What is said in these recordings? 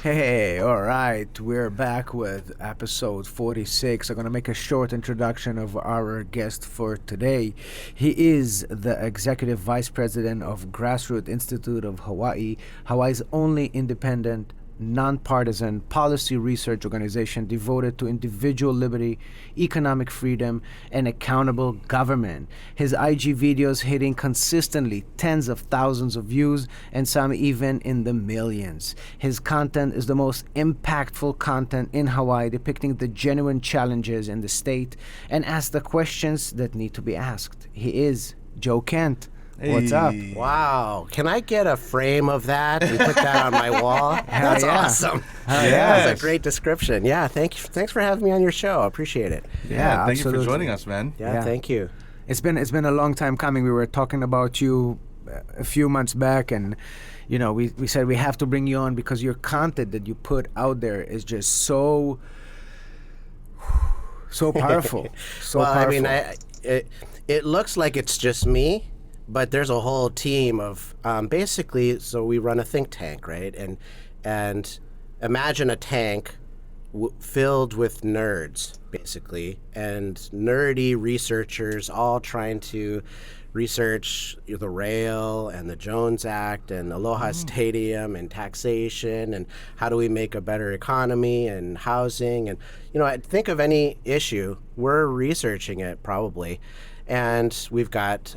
Hey, all right. We're back with episode 46. I'm going to make a short introduction of our guest for today. He is the executive vice president of Grassroots Institute of Hawaii, Hawaii's only independent, nonpartisan policy research organization devoted to individual liberty, economic freedom, and accountable government. His IG videos hitting consistently tens of thousands of views and some even in the millions. His content is the most impactful content in Hawaii, depicting the genuine challenges in the state and asks the questions that need to be asked. He is Joe Kent. What's up? Wow. Can I get a frame of that and put that on my wall? That's yeah. awesome. Yes. That's a great description. Yeah, thanks for having me on your show. I appreciate it. Yeah, thank absolutely. you for joining us, man. Yeah, thank you. It's been a long time coming. We were talking about you a few months back, and we said we have to bring you on because your content that you put out there is just so powerful. Well, powerful. I mean, it looks like it's just me, but there's a whole team of basically. So we run a think tank, right? And imagine a tank filled with nerds, basically, and nerdy researchers all trying to research the rail and the Jones Act and Aloha Stadium and taxation and how do we make a better economy and housing. And, I think of any issue, we're researching it probably. And we've got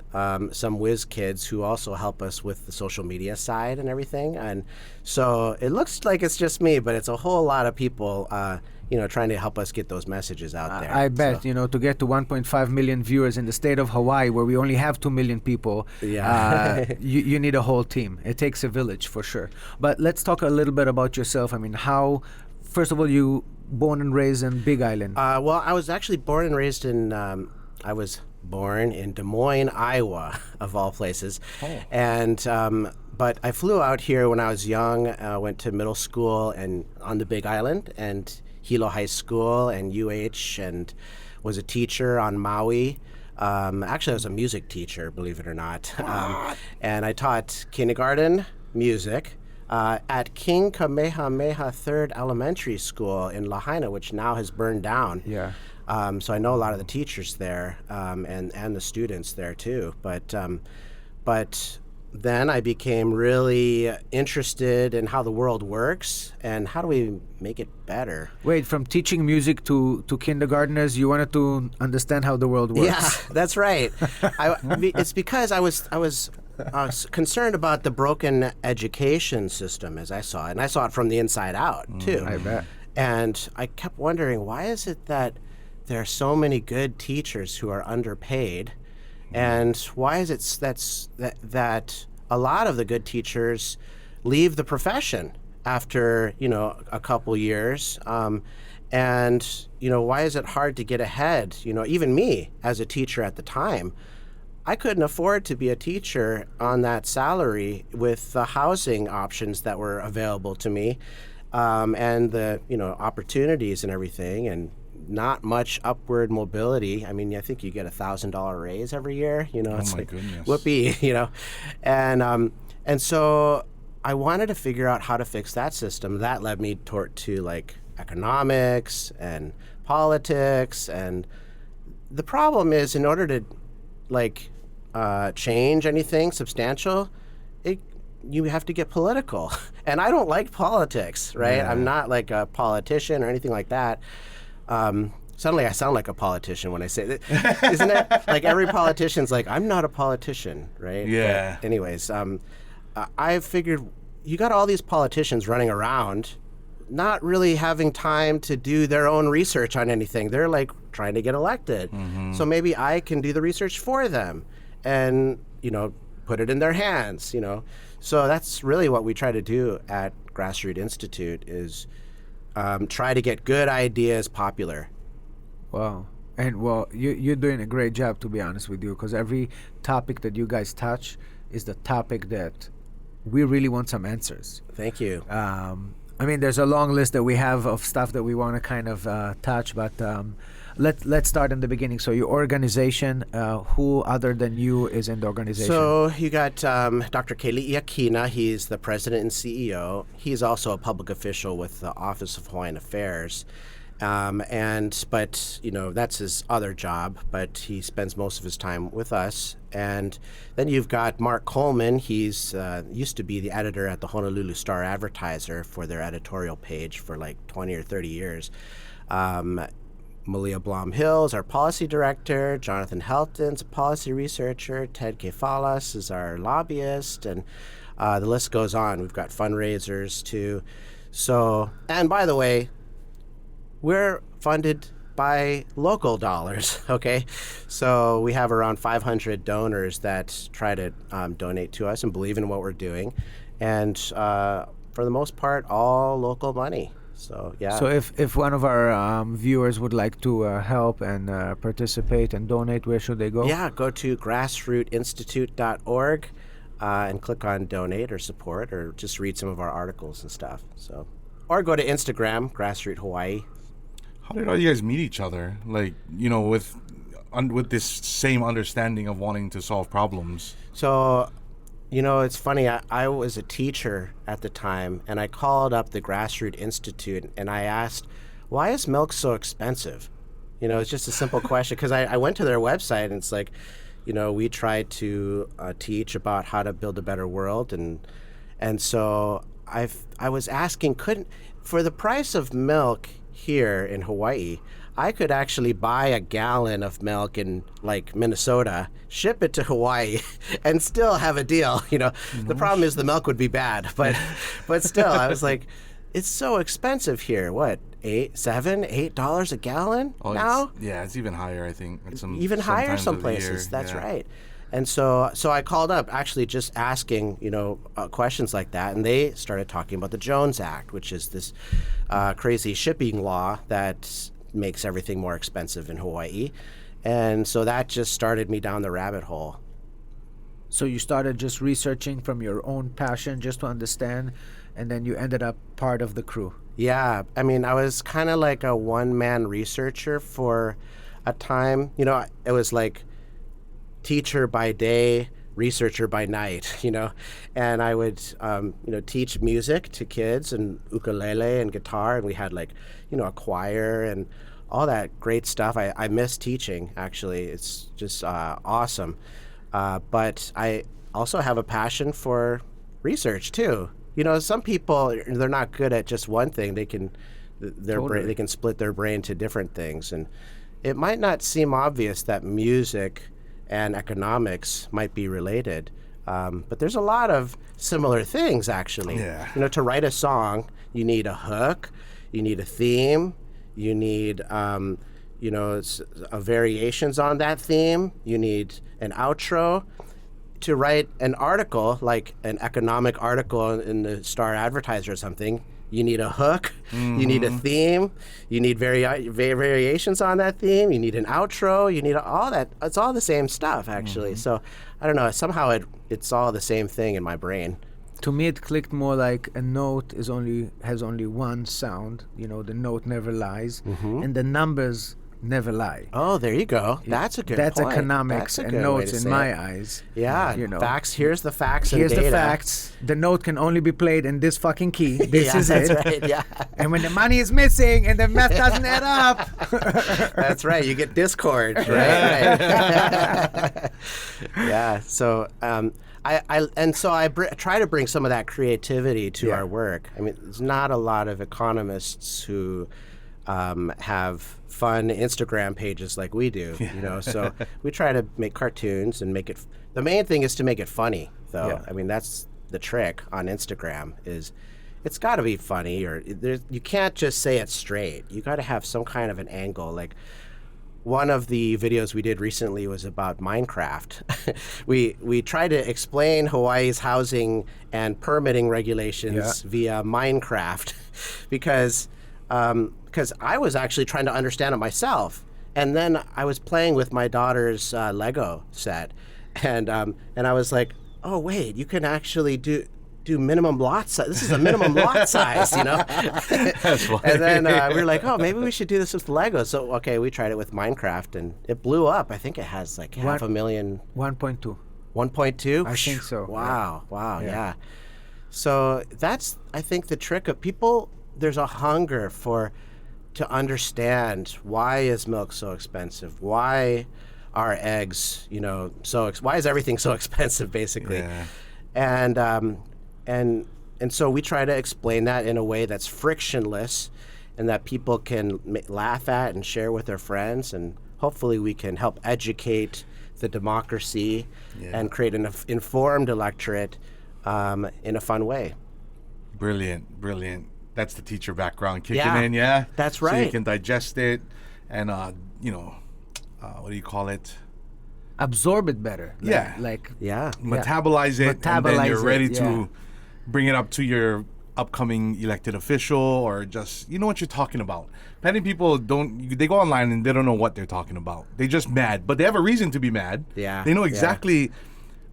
some whiz kids who also help us with the social media side and everything. And so it looks like it's just me, but it's a whole lot of people, trying to help us get those messages out there. I bet, to get to 1.5 million viewers in the state of Hawaii, where we only have 2 million people, you need a whole team. It takes a village for sure. But let's talk a little bit about yourself. I mean, first of all, you born and raised in Big Island? Well, I was actually born and raised in, born in Des Moines, Iowa, of all places. Oh. And but I flew out here when I was young, went to middle school and on the Big Island and Hilo High School and UH, and was a teacher on Maui. Actually, I was a music teacher, believe it or not. And I taught kindergarten music at King Kamehameha III Elementary School in Lahaina, which now has burned down. Yeah. So I know a lot of the teachers there and the students there too. But then I became really interested in how the world works and how do we make it better. Wait, from teaching music to kindergartners, you wanted to understand how the world works. Yeah, that's right. It's because I was concerned about the broken education system as I saw it. And I saw it from the inside out too. I bet. And I kept wondering, why is it that there are so many good teachers who are underpaid, and why is it that a lot of the good teachers leave the profession after a couple years, and why is it hard to get ahead? Even me as a teacher at the time, I couldn't afford to be a teacher on that salary with the housing options that were available to me, and the opportunities and everything, and not much upward mobility. I mean, I think you get $1,000 raise every year. It's my like, goodness. Whoopee, and so I wanted to figure out how to fix that system. That led me to like economics and politics. And the problem is, in order to change anything substantial, you have to get political. And I don't like politics, right? Yeah. I'm not like a politician or anything like that. Suddenly I sound like a politician when I say that. Isn't it? Like every politician's like, I'm not a politician, right? Yeah. But anyways, I figured you got all these politicians running around not really having time to do their own research on anything. They're like trying to get elected. Mm-hmm. So maybe I can do the research for them and, put it in their hands, So that's really what we try to do at Grassroots Institute is try to get good ideas popular. Wow. And you're doing a great job, to be honest with you, because every topic that you guys touch is the topic that we really want some answers. Thank you. I mean, there's a long list that we have of stuff that we want to kind of touch, but let's start in the beginning. So your organization, who other than you is in the organization? So you got Dr. Keli'i Akina. He's the president and CEO. He's also a public official with the Office of Hawaiian Affairs. But that's his other job, but he spends most of his time with us. And then you've got Mark Coleman. He's used to be the editor at the Honolulu Star Advertiser for their editorial page for like 20 or 30 years. Malia Blom-Hill is our policy director. Jonathan Helton's a policy researcher. Ted Kefalas is our lobbyist, and the list goes on. We've got fundraisers too. So, and by the way, we're funded by local dollars, okay? So we have around 500 donors that try to donate to us and believe in what we're doing. And for the most part, all local money. So, yeah. So if one of our viewers would like to help and participate and donate, where should they go? Yeah, go to grassrootinstitute.org and click on donate or support, or just read some of our articles and stuff. So, or go to Instagram, Grassroot Hawaii. How did all you guys meet each other? Like, with this same understanding of wanting to solve problems. So, it's funny. I was a teacher at the time, and I called up the Grassroot Institute, and I asked, why is milk so expensive? It's just a simple question, because I went to their website, and it's like, we try to teach about how to build a better world, and so I was asking, for the price of milk here in Hawaii, I could actually buy a gallon of milk in like Minnesota, ship it to Hawaii, and still have a deal. The problem is the milk would be bad, but still, I was like, it's so expensive here. What, $8 a gallon now? It's even higher, I think. Even higher some places. That's right. And so I called up actually just asking, questions like that, and they started talking about the Jones Act, which is this crazy shipping law that makes everything more expensive in Hawaii. And so that just started me down the rabbit hole. So you started just researching from your own passion just to understand, and then you ended up part of the crew. Yeah, I was kind of like a one-man researcher for a time. It was like teacher by day, researcher by night, and I would, teach music to kids and ukulele and guitar, and we had a choir and all that great stuff. I miss teaching, actually. It's just awesome. But I also have a passion for research too. Some people, they're not good at just one thing. They can split their brain to different things, and it might not seem obvious that music and economics might be related, but there's a lot of similar things, actually. Yeah. To write a song, you need a hook, you need a theme, you need variations on that theme, you need an outro. To write an article, like an economic article in the Star Advertiser or something, you need a hook, you need a theme, you need variations on that theme, you need an outro, you need all that. It's all the same stuff, actually. So I don't know, somehow it's all the same thing in my brain. To me, it clicked more like a note has only one sound. The note never lies, and the numbers never lie. Oh, there you go. That's a good That's point. economics and notes in my eyes. Yeah, facts. Here's the facts and Here's data. the facts. The note can only be played in this fucking key. This is that's it. Right, yeah. And when the money is missing and the math doesn't add up. That's right. You get discord. Right. Yeah. So I try to bring some of that creativity to our work. There's not a lot of economists who have fun Instagram pages like we do, so we try to make cartoons and make it, the main thing is to make it funny, though. Yeah. That's the trick on Instagram, is it's got to be funny, or you can't just say it straight. You got to have some kind of an angle. Like, one of the videos we did recently was about Minecraft. we tried to explain Hawaii's housing and permitting regulations via Minecraft, because I was actually trying to understand it myself. And then I was playing with my daughter's Lego set, and I was like, oh wait, you can actually do minimum lot size. This is a minimum lot size, you know? That's funny. And then we were like, oh, maybe we should do this with Lego. So, okay, we tried it with Minecraft, and it blew up. I think it has like 500,000. 1.2. 1.2? I think so. Wow, yeah. So that's, I think, the trick of people. There's a hunger to understand, why is milk so expensive? Why are eggs, why is everything so expensive, basically? Yeah. And so we try to explain that in a way that's frictionless and that people can laugh at and share with their friends, and hopefully we can help educate the democracy and create an informed electorate in a fun way. Brilliant. That's the teacher background kicking in, That's So right. you can digest it and, what do you call it? Absorb it better. Yeah. Metabolize it, and then Metabolize you're ready it, to bring it up to your upcoming elected official, or just, you know what you're talking about. Many people they go online and they don't know what they're talking about. They're just mad, but they have a reason to be mad. Yeah. They know exactly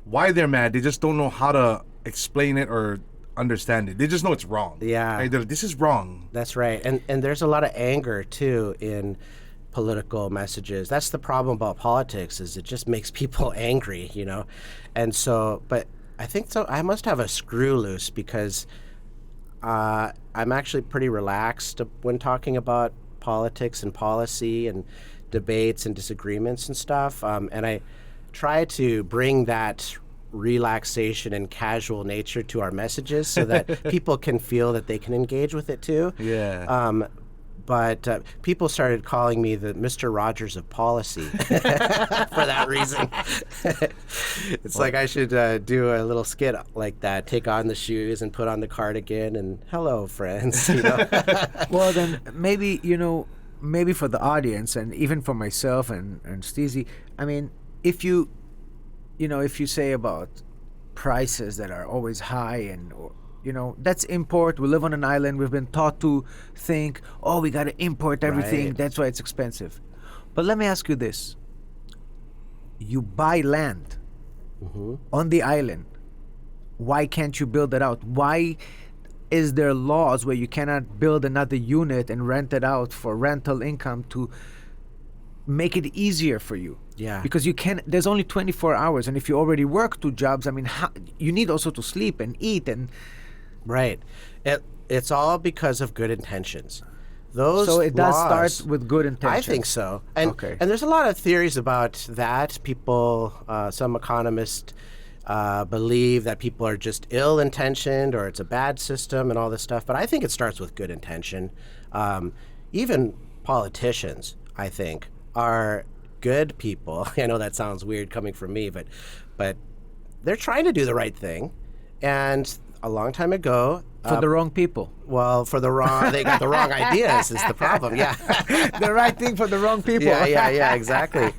why they're mad. They just don't know how to explain it or understand it. They just know it's wrong. Yeah. Right? This is wrong. That's right. And there's a lot of anger, too, in political messages. That's the problem about politics, is it just makes people angry, And so, but I think so. I must have a screw loose, because I'm actually pretty relaxed when talking about politics and policy and debates and disagreements and stuff. And I try to bring that relaxation and casual nature to our messages so that people can feel that they can engage with it too. Yeah. But people started calling me the Mr. Rogers of policy for that reason. It's like I should do a little skit like that, take on the shoes and put on the cardigan and hello, friends. Well, then maybe, maybe for the audience and even for myself and Steezy, I mean, if you say about prices that are always high and, that's import. We live on an island. We've been taught to think, oh, we got to import everything. Right. That's why it's expensive. But let me ask you this. You buy land on the island. Why can't you build it out? Why is there laws where you cannot build another unit and rent it out for rental income to make it easier for you? Yeah. Because there's only 24 hours. And if you already work 2 jobs, I mean, you need also to sleep and eat and... Right. It's all because of good intentions. So it does laws, start with good intentions. I think so. And Okay. and there's a lot of theories about that. People, some economists believe that people are just ill-intentioned or it's a bad system and all this stuff. But I think it starts with good intention. Even politicians, I think, are good people. I know that sounds weird coming from me, but they're trying to do the right thing. And a long time ago... For the wrong people. Well, they got the wrong ideas is the problem, yeah. The right thing for the wrong people. Yeah, exactly.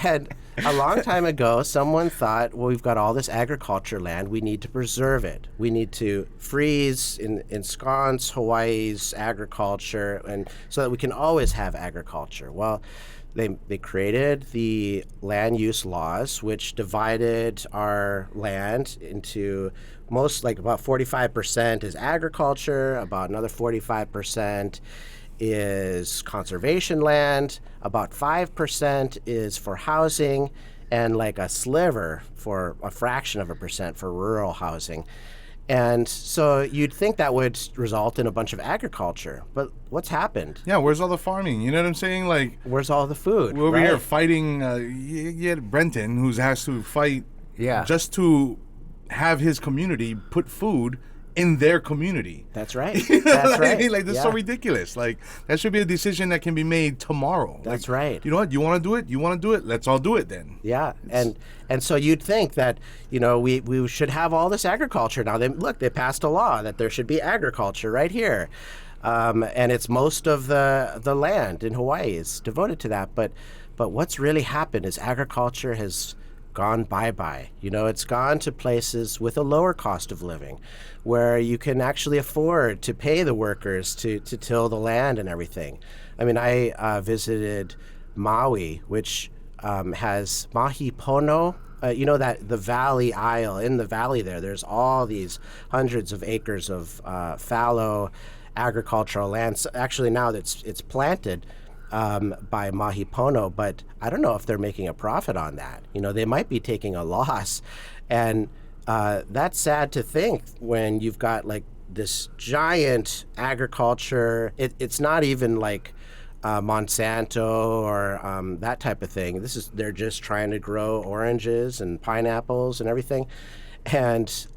And a long time ago, someone thought, well, we've got all this agriculture land, we need to preserve it. We need to freeze, ensconce Hawaii's agriculture, and so that we can always have agriculture. Well, they created the land use laws, which divided our land into about 45% is agriculture, about another 45% is conservation land, about 5% is for housing, and like a sliver for a fraction of a percent for rural housing. And so you'd think that would result in a bunch of agriculture, but what's happened? Yeah, where's all the farming? You know what I'm saying? Like, where's all the food? we're over right? here fighting. You had Brenton, who has to fight just to have his community put food in their community. That's right. That's right. Like, this is so ridiculous. Like, that should be a decision that can be made tomorrow. That's like, right. You know what? You want to do it? You want to do it? Let's all do it then. Yeah, and so you'd think that, we should have all this agriculture now. They passed a law that there should be agriculture right here, and it's most of the land in Hawaii is devoted to that. But what's really happened is agriculture has gone bye-bye. It's gone to places with a lower cost of living, where you can actually afford to pay the workers to till the land and everything. I mean, I visited Maui, which has mahi pono you know, that the valley isle, in the valley there's all these hundreds of acres of fallow agricultural land. So actually now it's planted by Mahipono, but I don't know if they're making a profit on that. You know, they might be taking a loss. And that's sad to think when you've got like this giant agriculture. It's not even like Monsanto or that type of thing. They're just trying to grow oranges and pineapples and everything, and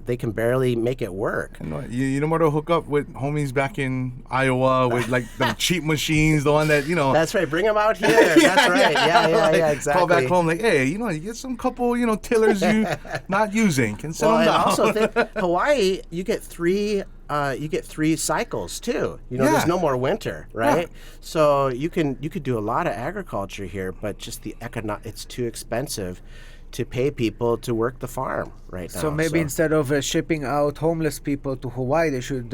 they can barely make it work. You know what to hook up with homies back in Iowa with like the cheap machines, the one that, you know. That's right. Bring them out here. That's right. Yeah, exactly. Call back home like, hey, you know, you get some couple, you know, tillers you not using. Can send them down. Also think Hawaii, you get three cycles too. You know, there's no more winter, right? Yeah. So you could do a lot of agriculture here, but just it's too expensive to pay people to work the farm right now. So maybe instead of shipping out homeless people to Hawaii, they should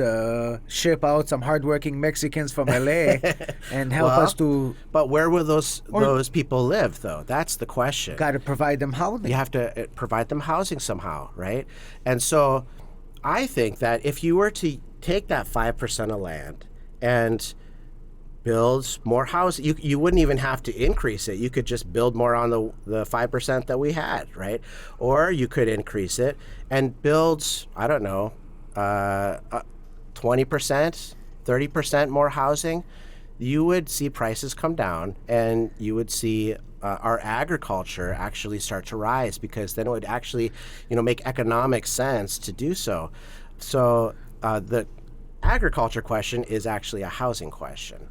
ship out some hardworking Mexicans from LA and help us to. But where will those people live, though? That's the question. Got to provide them housing. You have to provide them housing somehow, right? And so I think that if you were to take that 5% of land and build more houses, you wouldn't even have to increase it. You could just build more on the 5% that we had, right? Or you could increase it and build, I don't know, 20%, 30% more housing. You would see prices come down, and you would see our agriculture actually start to rise, because then it would actually, you know, make economic sense to do so. So the agriculture question is actually a housing question.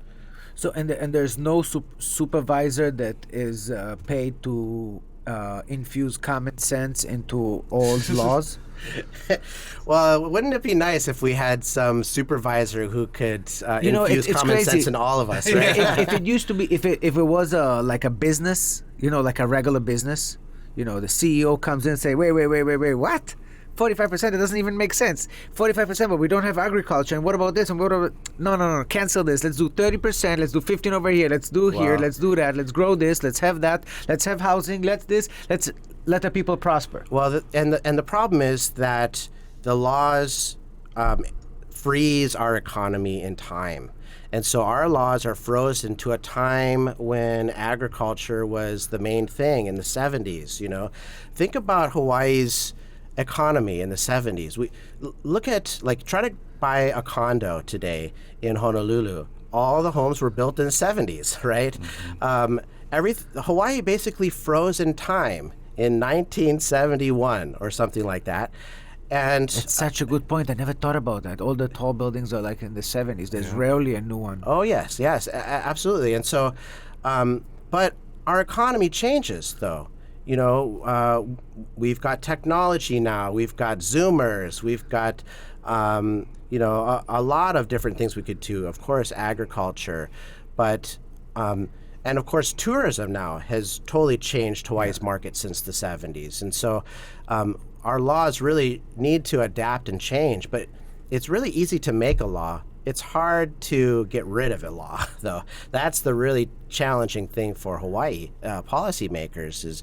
So and there's no supervisor that is paid to infuse common sense into all laws? Well, wouldn't it be nice if we had some supervisor who could infuse common crazy. sense in all of us, right? if it used to be, if it was like a business, you know, like a regular business, you know, the CEO comes in and say, wait, what? 45%, it doesn't even make sense. 45%, but we don't have agriculture. And what about this? And what about... No. Cancel this. Let's do 30%. Let's do 15 over here. Let's do here. Let's do that. Let's grow this. Let's have that. Let's have housing. Let's let the people prosper. Well, and the problem is that the laws freeze our economy in time. And so our laws are frozen to a time when agriculture was the main thing in the 70s, you know. Think about Hawaii's economy in the 70s. We look at, like, try to buy a condo today in Honolulu. All the homes were built in the 70s, right? Mm-hmm. Hawaii basically froze in time in 1971 or something like that. And it's such a good point. I never thought about that. All the tall buildings are like in the 70s. There's rarely a new one. Oh, yes, absolutely. And so, but our economy changes, though. You know, we've got technology now. We've got Zoomers. We've got, you know, a lot of different things we could do. Of course, agriculture, but and of course, tourism now has totally changed Hawaii's market since the 70s. And so, our laws really need to adapt and change. But it's really easy to make a law. It's hard to get rid of a law, though. That's the really challenging thing for Hawaii policymakers, is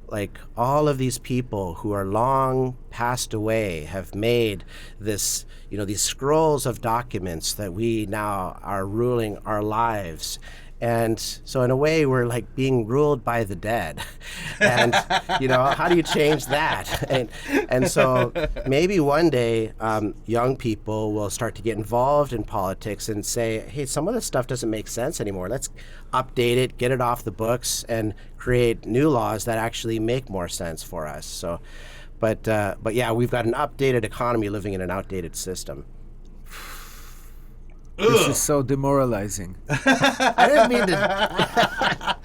like all of these people who are long passed away have made this, you know, these scrolls of documents that we now are ruling our lives. And so in a way, we're like being ruled by the dead. And, you know, how do you change that? And so maybe one day young people will start to get involved in politics and say, hey, some of this stuff doesn't make sense anymore. Let's update it, get it off the books, and create new laws that actually make more sense for us. So, but yeah, we've got an updated economy living in an outdated system. This is so demoralizing. I didn't mean to.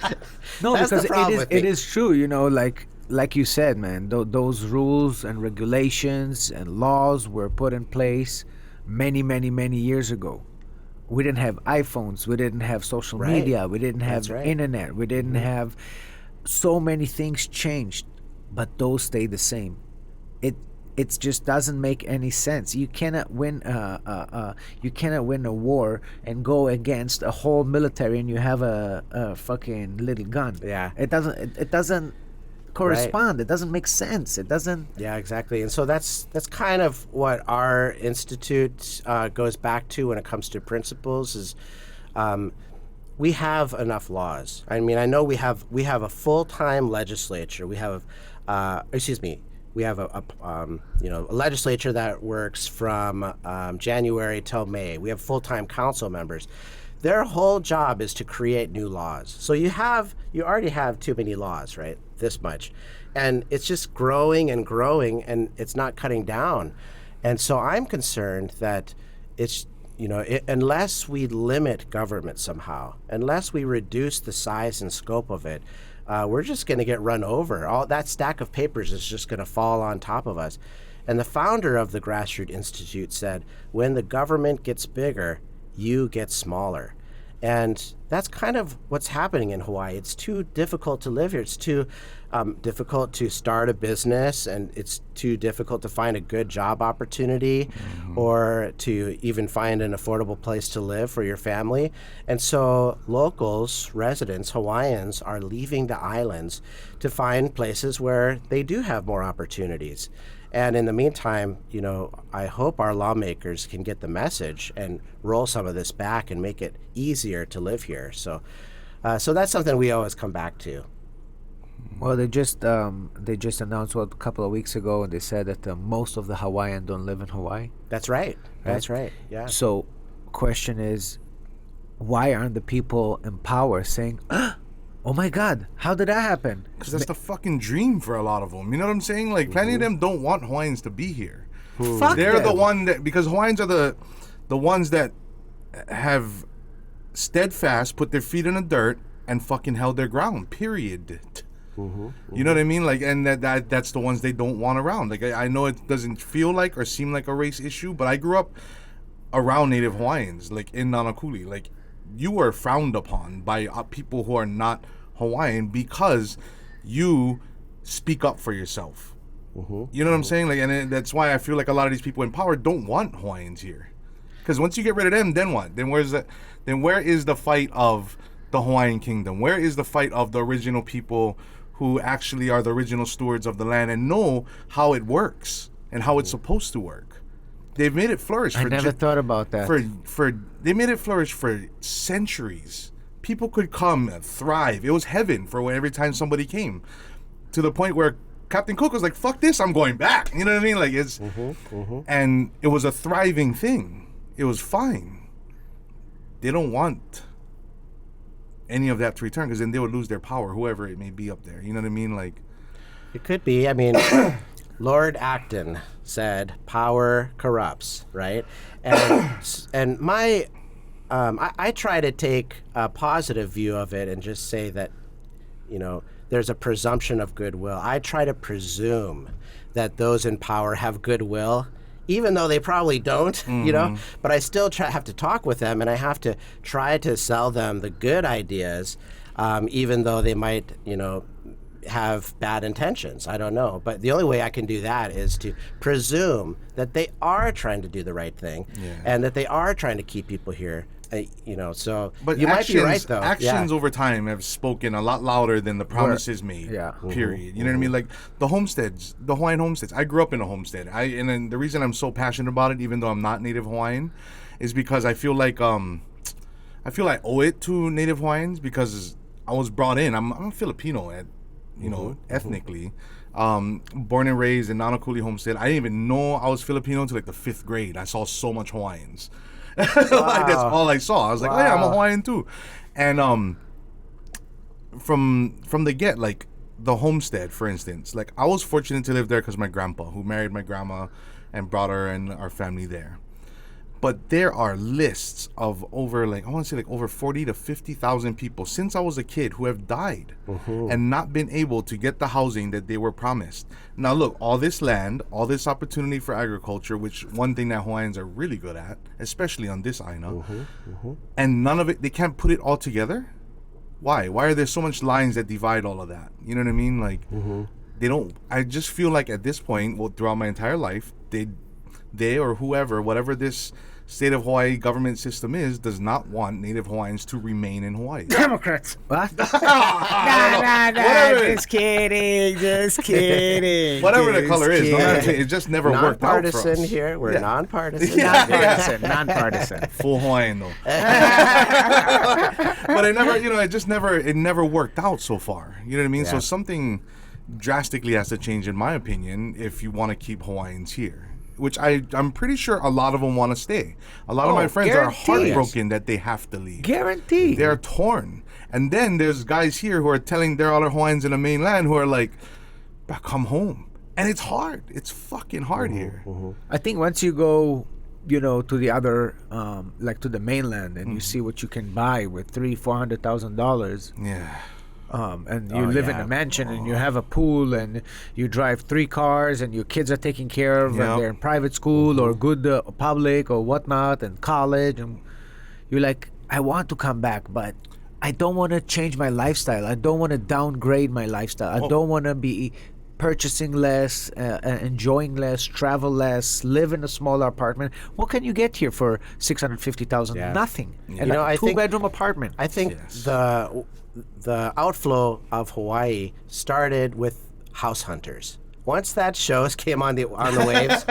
No, because it is true. You know, like you said, man. Those rules and regulations and laws were put in place many years ago. We didn't have iPhones. We didn't have social media. We didn't have internet. We didn't have... So many things changed, but those stay the same. It just doesn't make any sense. You cannot win a war and go against a whole military and you have a fucking little gun. Yeah. It doesn't correspond. It doesn't make sense. It doesn't. Yeah, exactly. And so that's kind of what our institute goes back to when it comes to principles. Is we have enough laws. I mean, I know we have a full-time legislature. We have, we have a legislature that works from January till May. We have full-time council members. Their whole job is to create new laws. So you already have too many laws, right? This much. And it's just growing and growing, and it's not cutting down. And so I'm concerned that it's, unless we limit government somehow, unless we reduce the size and scope of it, we're just going to get run over. All that stack of papers is just going to fall on top of us. And the founder of the Grassroots Institute said, when the government gets bigger, you get smaller. And that's kind of what's happening in Hawaii. It's too difficult to live here. It's too difficult to start a business, and it's too difficult to find a good job opportunity or to even find an affordable place to live for your family. And so locals, residents, Hawaiians are leaving the islands to find places where they do have more opportunities. And in the meantime, I hope our lawmakers can get the message and roll some of this back and make it easier to live here. So that's something we always come back to. Well, they just announced a couple of weeks ago, and they said that most of the Hawaiian don't live in Hawaii. That's right. That's right. Yeah. So, question is, why aren't the people in power saying, "Oh my God, how did that happen?" Because that's the fucking dream for a lot of them. You know what I'm saying? Like, plenty of them don't want Hawaiians to be here. Fuck They're them. the one that, because Hawaiians are the ones that have steadfast put their feet in the dirt and fucking held their ground. Period. You know what I mean? Like, and that's the ones they don't want around. Like, I know it doesn't feel like or seem like a race issue, but I grew up around Native Hawaiians, like in Nanakuli. Like, you are frowned upon by people who are not Hawaiian because you speak up for yourself. You know what I'm saying? Like, and that's why I feel like a lot of these people in power don't want Hawaiians here. Because once you get rid of them, then what? Then where is the fight of the Hawaiian kingdom? Where is the fight of the original people who actually are the original stewards of the land and know how it works and how it's supposed to work? They've made it flourish. I never thought about that. They made it flourish for centuries. People could come and thrive. It was heaven for every time somebody came, to the point where Captain Cook was like, "Fuck this, I'm going back." You know what I mean? Like, it's and it was a thriving thing. It was fine. They don't want any of that to return, because then they would lose their power, whoever it may be up there. You know what I mean? Like, it could be. I mean, Lord Acton said, "Power corrupts," right? And my, I try to take a positive view of it and just say that, there's a presumption of goodwill. I try to presume that those in power have goodwill, even though they probably don't, but I still have to talk with them, and I have to try to sell them the good ideas, even though they might, have bad intentions. I don't know. But the only way I can do that is to presume that they are trying to do the right thing, and that they are trying to keep people here. So but you might be right, though. Actions over time have spoken a lot louder than the promises made. Period. You know what I mean? Like the homesteads, the Hawaiian homesteads. I grew up in a homestead. And then the reason I'm so passionate about it, even though I'm not Native Hawaiian, is because I feel like I owe it to Native Hawaiians, because I was brought in. I'm a Filipino ethnically. Born and raised in Nanakuli homestead. I didn't even know I was Filipino until like the 5th grade. I saw so much Hawaiians. Like, that's all I saw. I was like, oh yeah, I'm a Hawaiian too. And from the get, like the homestead, for instance, like I was fortunate to live there because my grandpa, who married my grandma and brought her and our family there. But there are lists of over, like, I want to say like over 40 to 50,000 people since I was a kid who have died and not been able to get the housing that they were promised. Now look, all this land, all this opportunity for agriculture, which one thing that Hawaiians are really good at, especially on this island, and none of it, they can't put it all together. Why? Why are there so much lines that divide all of that? You know what I mean? Like, they don't, I just feel like at this point, well, throughout my entire life, they or whoever, whatever this state of Hawaii government system does not want Native Hawaiians to remain in Hawaii. Democrats. What? Nah, Whatever. just kidding. Whatever the color is, no matter, it just never worked out for us. Nonpartisan here. We're nonpartisan. Non-partisan. Full Hawaiian though. But it never, it never worked out so far. You know what I mean? Yeah. So something drastically has to change, in my opinion, if you want to keep Hawaiians here. Which I'm pretty sure a lot of them want to stay. A lot of my friends are guaranteed. heartbroken that they have to leave. Guaranteed. They're torn. And then there's guys here who are telling their other Hawaiians in the mainland who are like, "But come home." And it's hard. It's fucking hard here. I think once you go, to the other, like to the mainland, and you see what you can buy with $300,000-$400,000. Yeah. And you live in a mansion and you have a pool and you drive 3 cars and your kids are taken care of and they're in private school or good public or whatnot and college, and you're like, I want to come back, but I don't want to change my lifestyle. I don't want to downgrade my lifestyle. I don't want to be purchasing less, enjoying less, travel less, live in a smaller apartment. What can you get here for $650,000? Yeah. Nothing. Yeah. And I a think- 2-bedroom apartment. I think the outflow of Hawaii started with house hunters. Once that shows came on the waves,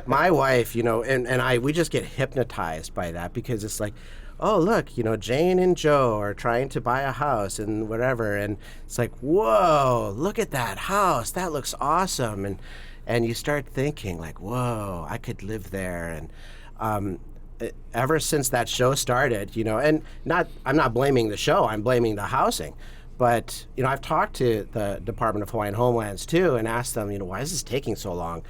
my wife, and we just get hypnotized by that, because it's like, oh look, Jane and Joe are trying to buy a house and whatever, and it's like, whoa, look at that house, that looks awesome, and you start thinking like, whoa, I could live there, and ever since that show started, and I'm not blaming the show, I'm blaming the housing. But, I've talked to the Department of Hawaiian Homelands too and asked them, why is this taking so long?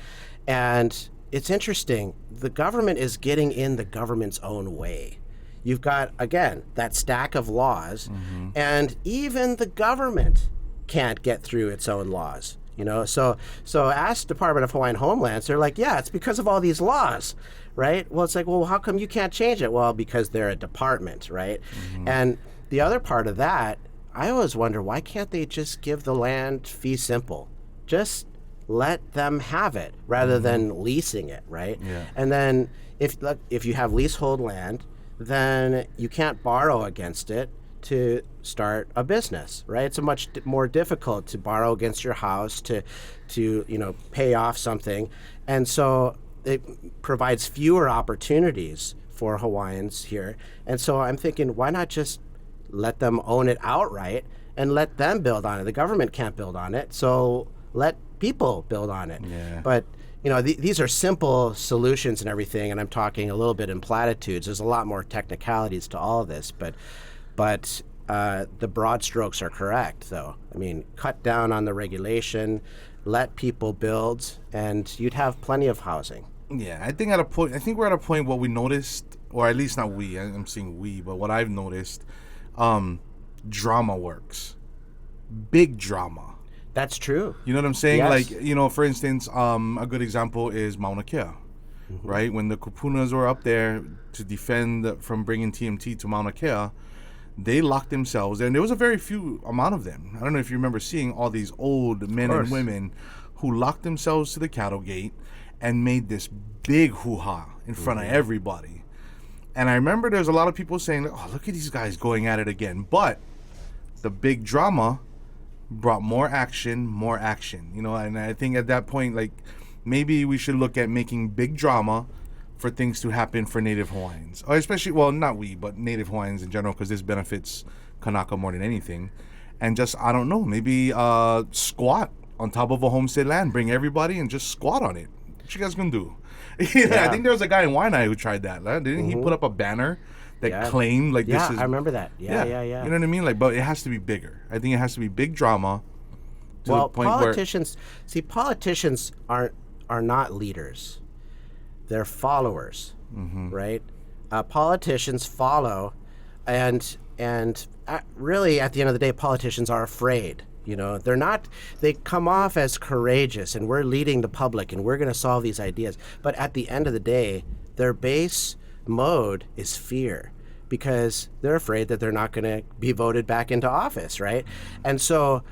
And it's interesting. The government is getting in the government's own way. You've got, again, that stack of laws, and even the government can't get through its own laws. So ask Department of Hawaiian Homelands, they're like, yeah, it's because of all these laws, right? Well, it's like, well, how come you can't change it? Well, because they're a department, right? And the other part of that, I always wonder, why can't they just give the land fee simple? Just let them have it rather than leasing it, right? Yeah. And then if you have leasehold land, then you can't borrow against it to start a business, right? It's much more difficult to borrow against your house to pay off something. And so it provides fewer opportunities for Hawaiians here. And so I'm thinking, why not just let them own it outright and let them build on it? The government can't build on it, so let people build on it. Yeah. But these are simple solutions and everything, and I'm talking a little bit in platitudes. There's a lot more technicalities to all of this, but the broad strokes are correct, though. I mean, cut down on the regulation, let people build, and you'd have plenty of housing. Yeah, I think we're at a point what we noticed, or at least not we, I'm saying we, but what I've noticed, drama works. Big drama. That's true. You know what I'm saying? Yes. Like, for instance, a good example is Mauna Kea, right? When the Kupunas were up there to defend from bringing TMT to Mauna Kea, they locked themselves, and there was a very few amount of them. I don't know if you remember seeing all these old men and women who locked themselves to the cattle gate and made this big hoo-ha in front of everybody. And I remember there's a lot of people saying, oh, look at these guys going at it again. But the big drama brought more action, and I think at that point, like, maybe we should look at making big drama for things to happen for Native Hawaiians. Or especially, well, not we, but Native Hawaiians in general, because this benefits Kanaka more than anything. And just, I don't know, maybe squat on top of a homestead land, bring everybody and just squat on it. What you guys gonna do? I think there was a guy in Waianae who tried that. Didn't he put up a banner that claimed like this is... I remember that. Yeah. You know what I mean? Like, but it has to be bigger. I think it has to be big drama to the point politicians are not leaders. They're followers, right? Politicians follow, and really at the end of the day, politicians are afraid. They're not. They come off as courageous, and we're leading the public, and we're going to solve these ideas. But at the end of the day, their base mode is fear, because they're afraid that they're not going to be voted back into office, right? And so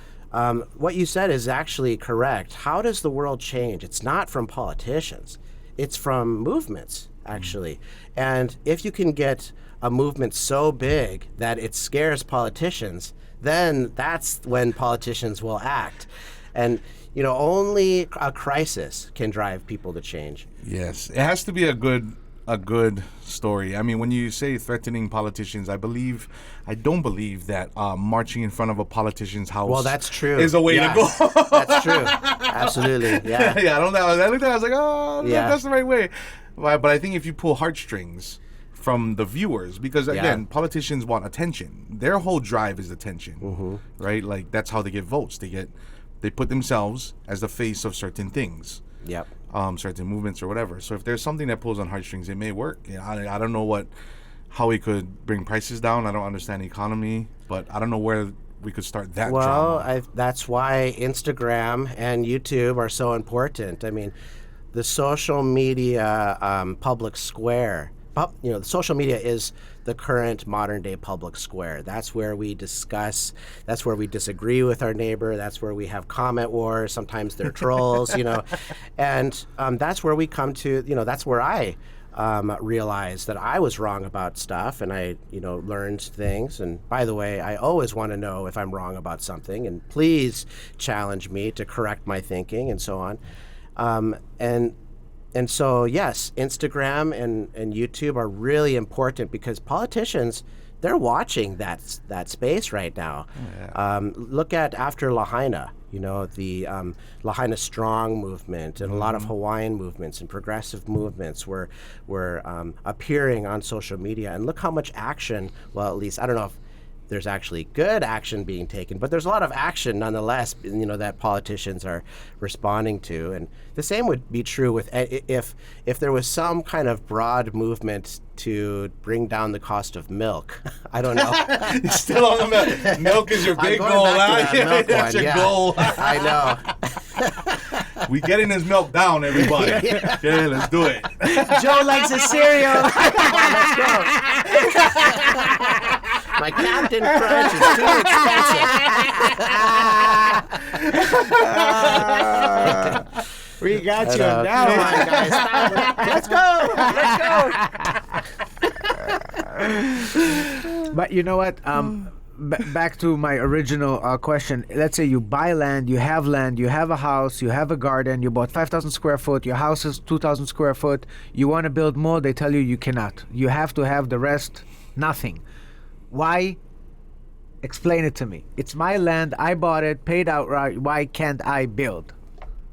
what you said is actually correct. How does the world change? It's not from politicians. It's from movements. actually. And if you can get a movement so big that it scares politicians, then that's when politicians will act. And only a crisis can drive people to change. Yes, it has to be a good story. I mean, when you say threatening politicians, I don't believe that marching in front of a politician's house. Well, that's true. Is a way to go. That's true. Absolutely. Yeah. Yeah. I don't know. I looked at it, I was like, oh, Yeah. that's the right way. But I think if you pull heartstrings from the viewers, because again, politicians want attention. Their whole drive is attention, right? Like that's how they get votes. They put themselves as the face of certain things. Yep. Certain movements or whatever. So if there's something that pulls on heartstrings, it may work. I don't know how we could bring prices down. I don't understand the economy, but I don't know where we could start that drama. That's why Instagram and YouTube are so important. I mean, the social media public square. The social media is the current modern day public square. That's where we discuss. That's where we disagree with our neighbor. That's where we have comment wars. Sometimes they're trolls, and that's where we come to. That's where I realized that I was wrong about stuff, and I learned things. And by the way, I always want to know if I'm wrong about something, and please challenge me to correct my thinking and so on. And so, yes, Instagram and YouTube are really important because politicians, they're watching that space right now. Oh, yeah. Look at after Lahaina, the Lahaina Strong movement and a lot of Hawaiian movements and progressive movements were appearing on social media. And look how much action, well, at least, I don't know if there's actually good action being taken, but there's a lot of action nonetheless, that politicians are responding to. And the same would be true with if there was some kind of broad movement to bring down the cost of milk. I don't know. You're still on the milk. Milk is your big goal. That's your goal. I know. We getting this milk down, everybody. Yeah, let's do it. Joe likes a cereal. Let's go. My Captain Crunch is too expensive. We got you on that one, guys. Let's go. But you know what? Back to my original question. Let's say you buy land, you have a house, you have a garden, you bought 5,000 square foot, your house is 2,000 square foot, you want to build more, they tell you cannot. You have to have the rest, nothing. Why? Explain it to me. It's my land, I bought it, paid outright, why can't I build?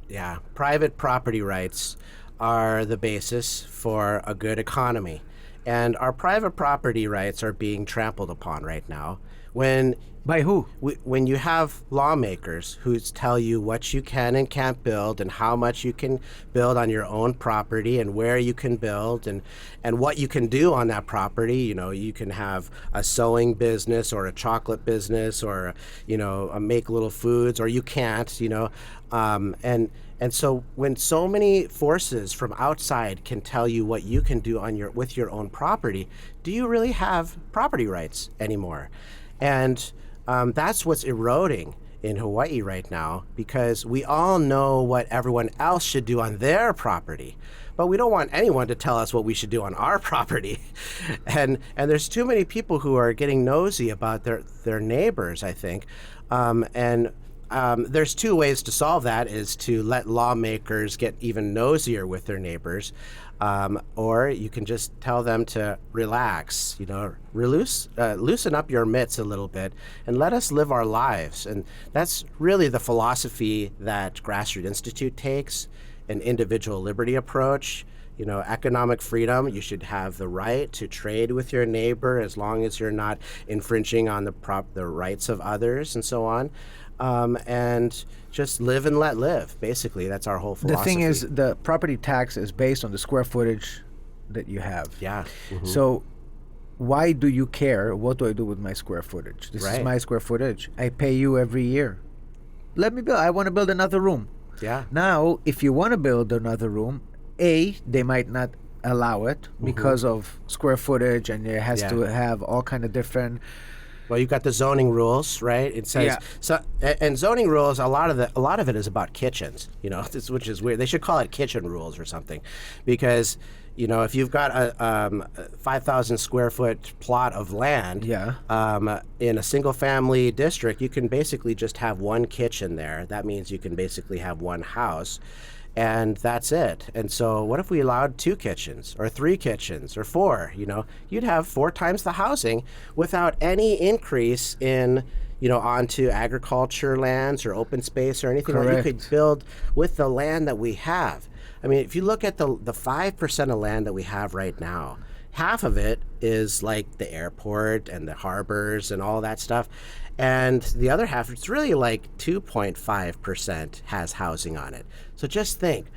Yeah, private property rights are the basis for a good economy. And our private property rights are being trampled upon right now. By who? When you have lawmakers who tell you what you can and can't build and how much you can build on your own property and where you can build and what you can do on that property. You can have a sewing business or a chocolate business or, a make little foods, or you can't, And so when so many forces from outside can tell you what you can do with your own property, do you really have property rights anymore? And that's what's eroding in Hawaii right now, because we all know what everyone else should do on their property, but we don't want anyone to tell us what we should do on our property. And there's too many people who are getting nosy about their neighbors, I think. There's two ways to solve that, is to let lawmakers get even nosier with their neighbors, or you can just tell them to relax, loosen up your mitts a little bit and let us live our lives. And that's really the philosophy that Grassroots Institute takes, an individual liberty approach. Economic freedom, you should have the right to trade with your neighbor as long as you're not infringing on the rights of others and so on. And just live and let live. Basically, that's our whole philosophy. The thing is, the property tax is based on the square footage that you have. Yeah. Mm-hmm. So why do you care? What do I do with my square footage? This is my square footage. I pay you every year. Let me build. I want to build another room. Yeah. Now, if you want to build another room, they might not allow it because of square footage, and it has to have all kind of different Well, you've got the zoning rules, right? It says and zoning rules. A lot of it is about kitchens, which is weird. They should call it kitchen rules or something, because if you've got a 5,000 square foot plot of land, in a single family district, you can basically just have one kitchen there. That means you can basically have one house. And that's it. And so what if we allowed 2 kitchens or 3 kitchens or 4? You'd have 4 times the housing without any increase in, onto agriculture lands or open space or anything. Like you could build with the land that we have. I mean, if you look at the 5% of land that we have right now, half of it is like the airport and the harbors and all that stuff. And the other half, it's really like 2.5% has housing on it. So just think,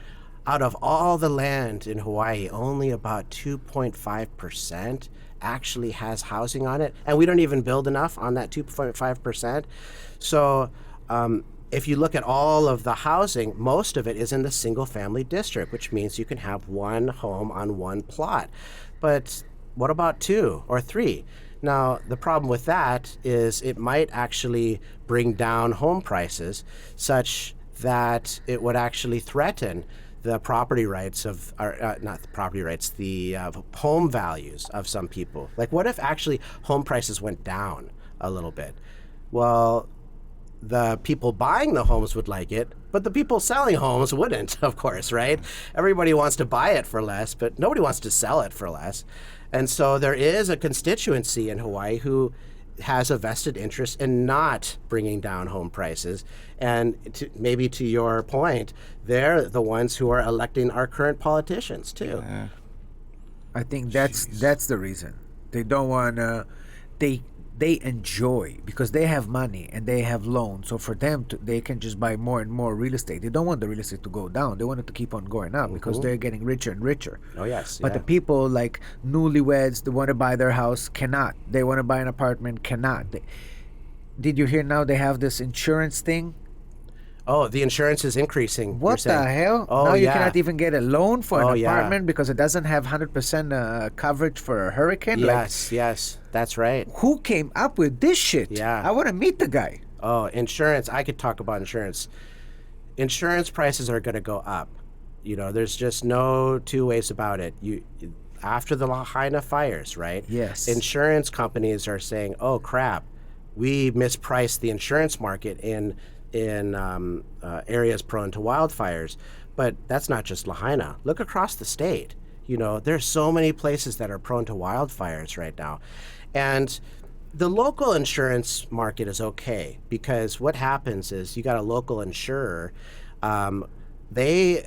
out of all the land in Hawaii, only about 2.5% actually has housing on it. And we don't even build enough on that 2.5%. So if you look at all of the housing, most of it is in the single family district, which means you can have one home on one plot. But what about 2 or 3? Now, the problem with that is it might actually bring down home prices such that it would actually threaten the property rights of, not the property rights, the home values of some people. Like, what if actually home prices went down a little bit? Well, the people buying the homes would like it, but the people selling homes wouldn't, of course, right? Everybody wants to buy it for less, but nobody wants to sell it for less. And so there is a constituency in Hawaii who has a vested interest in not bringing down home prices. And maybe to your point, they're the ones who are electing our current politicians too. Yeah. I think that's the reason. They don't want to. They enjoy because they have money and they have loans. So for them, they can just buy more and more real estate. They don't want the real estate to go down. They want it to keep on going up because they're getting richer and richer. Oh, yes. But the people like newlyweds, they want to buy their house, cannot. They want to buy an apartment, cannot. Did you hear now they have this insurance thing? Oh, the insurance is increasing. What the hell? Oh, now you cannot even get a loan for an apartment yeah. because it doesn't have 100% coverage for a hurricane? Yes, that's right. Who came up with this shit? Yeah. I want to meet the guy. Oh, insurance. I could talk about insurance. Insurance prices are going to go up. There's just no two ways about it. After the Lahaina fires, right? Yes. Insurance companies are saying, oh, crap, we mispriced the insurance market in areas prone to wildfires. But that's not just Lahaina. Look across the state. There's so many places that are prone to wildfires right now. And the local insurance market is okay because what happens is you got a local insurer. They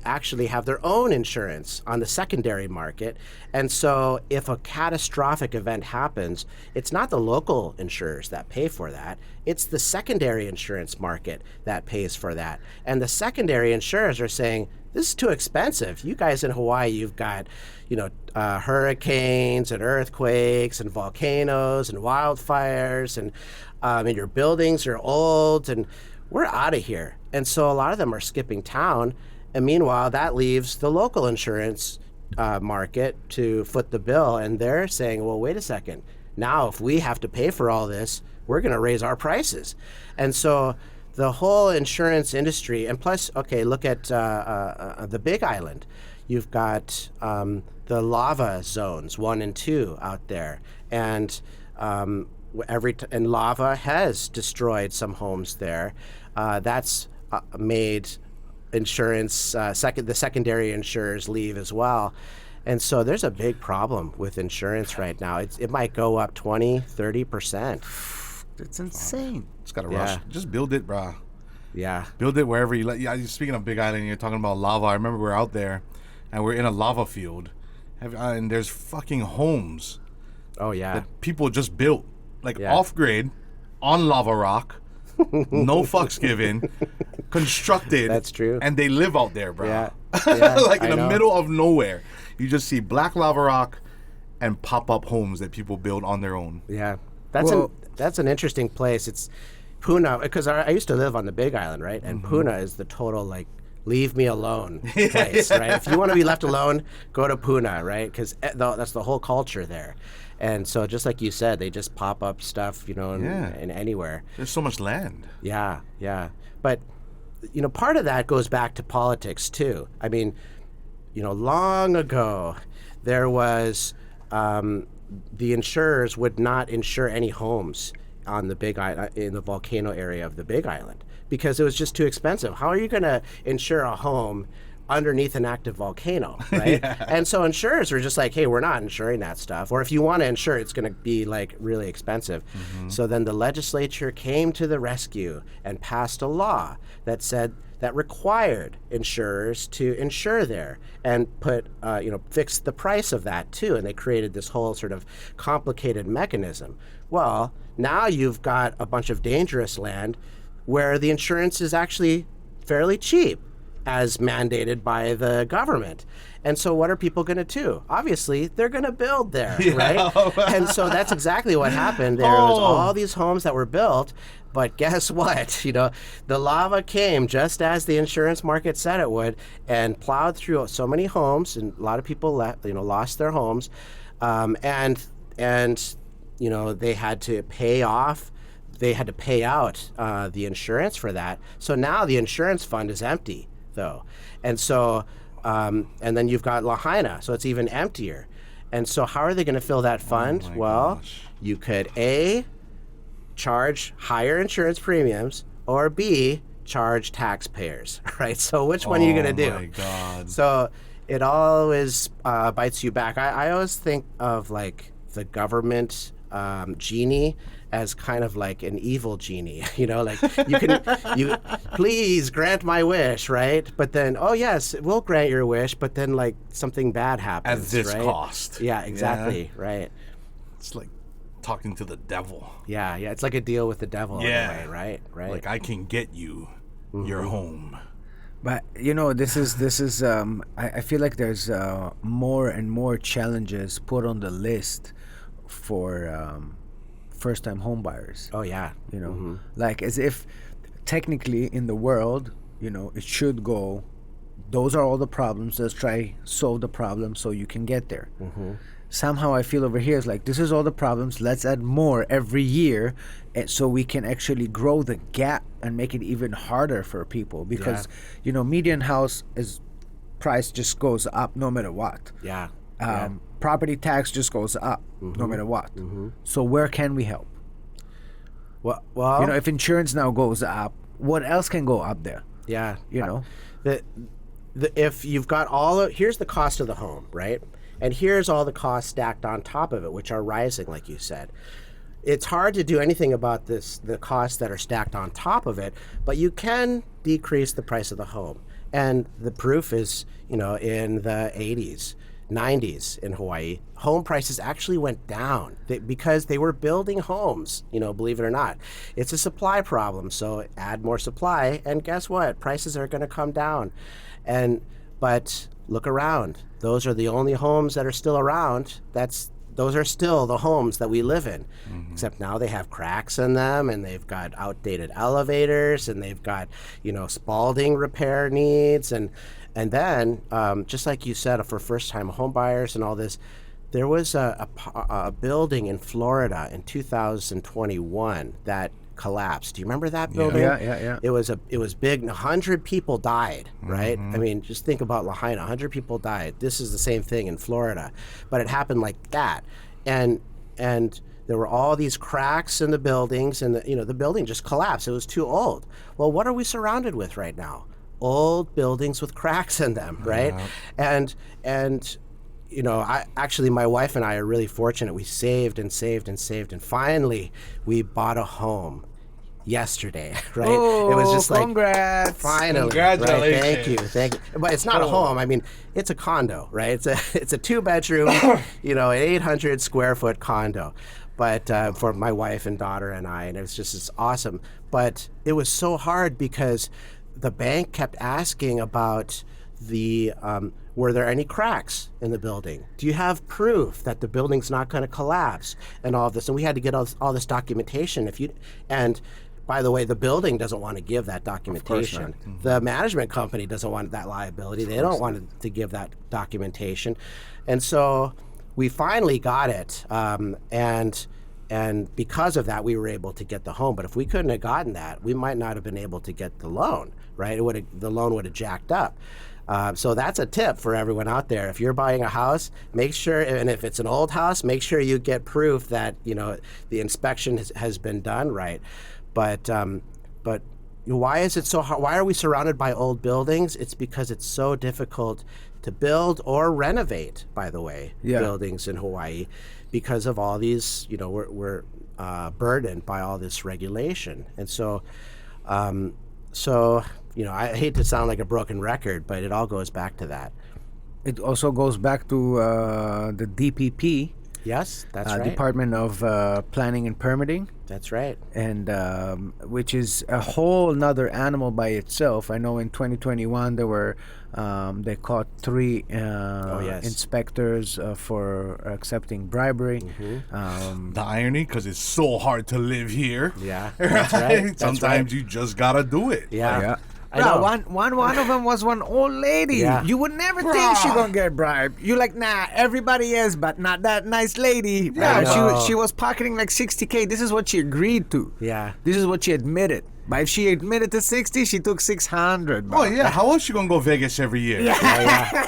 actually have their own insurance on the secondary market. And so if a catastrophic event happens, it's not the local insurers that pay for that. It's the secondary insurance market that pays for that. And the secondary insurers are saying, this is too expensive. You guys in Hawaii, you've got, hurricanes and earthquakes and volcanoes and wildfires and your buildings are old and we're out of here. And so a lot of them are skipping town. And meanwhile, that leaves the local insurance market to foot the bill. And they're saying, well, wait a second. Now, if we have to pay for all this, we're going to raise our prices. And so the whole insurance industry, and plus, okay, look at the Big Island. You've got the lava zones 1 and 2 out there. And and lava has destroyed some homes there. That's made insurance, the secondary insurers leave as well. And so there's a big problem with insurance right now. It might go up 20, 30%. It's insane. It's got to rush. Just build it, brah. Yeah. Build it wherever you like. Yeah, speaking of Big Island, you're talking about lava. I remember we were out there and we're in a lava field. And there's fucking homes. Oh, yeah. That people just built. Off grid, on lava rock, no fucks given, constructed. That's true. And they live out there, bro. Yeah. In the middle of nowhere. You just see black lava rock and pop-up homes that people build on their own. Yeah. That's an interesting place. It's Puna, because I used to live on the Big Island, right? And Puna is the total, leave me alone place, right? If you want to be left alone, go to Puna, right? Because that's the whole culture there. And so just like you said, they just pop up stuff, in anywhere. There's so much land. Yeah. But, part of that goes back to politics too. I mean, long ago, there was the insurers would not insure any homes on the Big Island, in the volcano area of the Big Island, because it was just too expensive. How are you going to insure a home underneath an active volcano, right? Yeah. And so insurers were just like, hey, we're not insuring that stuff. Or if you want to insure, it's going to be like really expensive. Mm-hmm. So then the legislature came to the rescue and passed a law that said that required insurers to insure there and fix the price of that too. And they created this whole sort of complicated mechanism. Well, now you've got a bunch of dangerous land where the insurance is actually fairly cheap, as mandated by the government. And so what are people going to do? Obviously, they're going to build there, right? And so that's exactly what happened. There was all these homes that were built, but guess what? The lava came just as the insurance market said it would and plowed through so many homes, and a lot of people lost their homes. And they had to pay off. They had to pay out the insurance for that. So now the insurance fund is empty, though. And so, and then you've got Lahaina, so it's even emptier. And so how are they going to fill that fund? Gosh. You could A, charge higher insurance premiums, or B, charge taxpayers, right? So which one are you going to do? Oh my God. So it always bites you back. I always think of like the government genie as kind of like an evil genie, like you please grant my wish, right? But then, oh yes, we'll grant your wish, but then like something bad happens. At this right? cost. Yeah, exactly, right. It's like talking to the devil. Yeah, it's like a deal with the devil in a way, right? Like I can get you your home. But this is I feel like there's more and more challenges put on the list for first-time home buyers. Oh yeah. Like as if technically in the world, it should go, those are all the problems, let's try solve the problem so you can get there. Mm-hmm. Somehow I feel over here is like, this is all the problems, let's add more every year so we can actually grow the gap and make it even harder for people, because median house price just goes up no matter what. Property tax just goes up no matter what. So where can we help? Well, if insurance now goes up, what else can go up there? If you've got here's the cost of the home, right? And here's all the costs stacked on top of it, which are rising, like you said. It's hard to do anything about the costs that are stacked on top of it, but you can decrease the price of the home. And the proof is, in the 80s, 90s in Hawaii, home prices actually went down because they were building homes, believe it or not. It's a supply problem, so add more supply, and guess what? Prices are going to come down. But look around. Those are the only homes that are still around. Those are still the homes that we live in, except now they have cracks in them, and they've got outdated elevators, and they've got, Spalding repair needs, and then, just like you said, for first-time home buyers and all this, there was a building in Florida in 2021 that collapsed. Do you remember that building? Yeah. It was big. 100 people died, right? I mean, just think about Lahaina. 100 people died. This is the same thing in Florida, but it happened like that, and there were all these cracks in the buildings, and the building just collapsed. It was too old. Well, what are we surrounded with right now? Old buildings with cracks in them, right? And my wife and I are really fortunate. We saved, and finally we bought a home yesterday, right? Oh, it was just like, congrats. Finally. Congratulations. Right? Thank you. But it's not a home. I mean, it's a condo, right? It's a 2-bedroom, an 800 square foot condo. But for my wife and daughter and I, and it's awesome. But it was so hard because the bank kept asking about were there any cracks in the building? Do you have proof that the building's not going to collapse and all of this? And we had to get all this documentation. by the way, the building doesn't want to give that documentation. The management company doesn't want that liability. They don't want to give that documentation. And so we finally got it. And because of that, we were able to get the home. But if we couldn't have gotten that, we might not have been able to get the loan, right? The loan would have jacked up. So that's a tip for everyone out there. If you're buying a house, make sure, and if it's an old house, make sure you get proof that, you know, the inspection has been done right. But why is it so hard? Why are we surrounded by old buildings? It's because it's so difficult to build or renovate, by the way, buildings in Hawaii, because of all these, you know, we're burdened by all this regulation. And so, you know, I hate to sound like a broken record, but it all goes back to that. It also goes back to the DPP. Yes, that's right. Department of Planning and Permitting. That's right. And which is a whole nother animal by itself. I know in 2021 there were they caught 3 inspectors for accepting bribery. The irony, because it's so hard to live here. Yeah, that's right. Sometimes you just gotta do it. Yeah. I Bro, know. one of them was one old lady. Yeah. You would never think she gonna get bribed. You like, nah, everybody is, but not that nice lady. Yeah, she was pocketing like 60K. This is what she agreed to. Yeah. This is what she admitted. But if she admitted to 60, she took 600. Bro. Oh yeah, how else you gonna go Vegas every year? Yeah.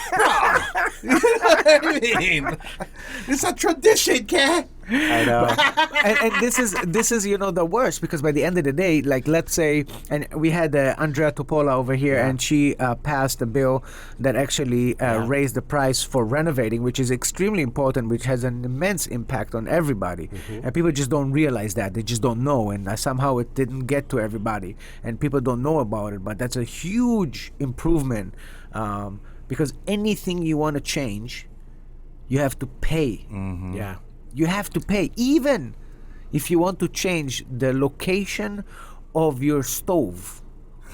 You know what I mean? It's a tradition, cat. I know. and this is you know the worst, because by the end of the day, like, let's say, and we had Andrea Topola over here, and she passed a bill that actually raised the price for renovating, which is extremely important, which has an immense impact on everybody. And people just don't realize that. They just don't know, and somehow it didn't get to everybody, and people don't know about it. But that's a huge improvement, because anything you want to change, you have to pay. Yeah. You have to pay, even if you want to change the location of your stove.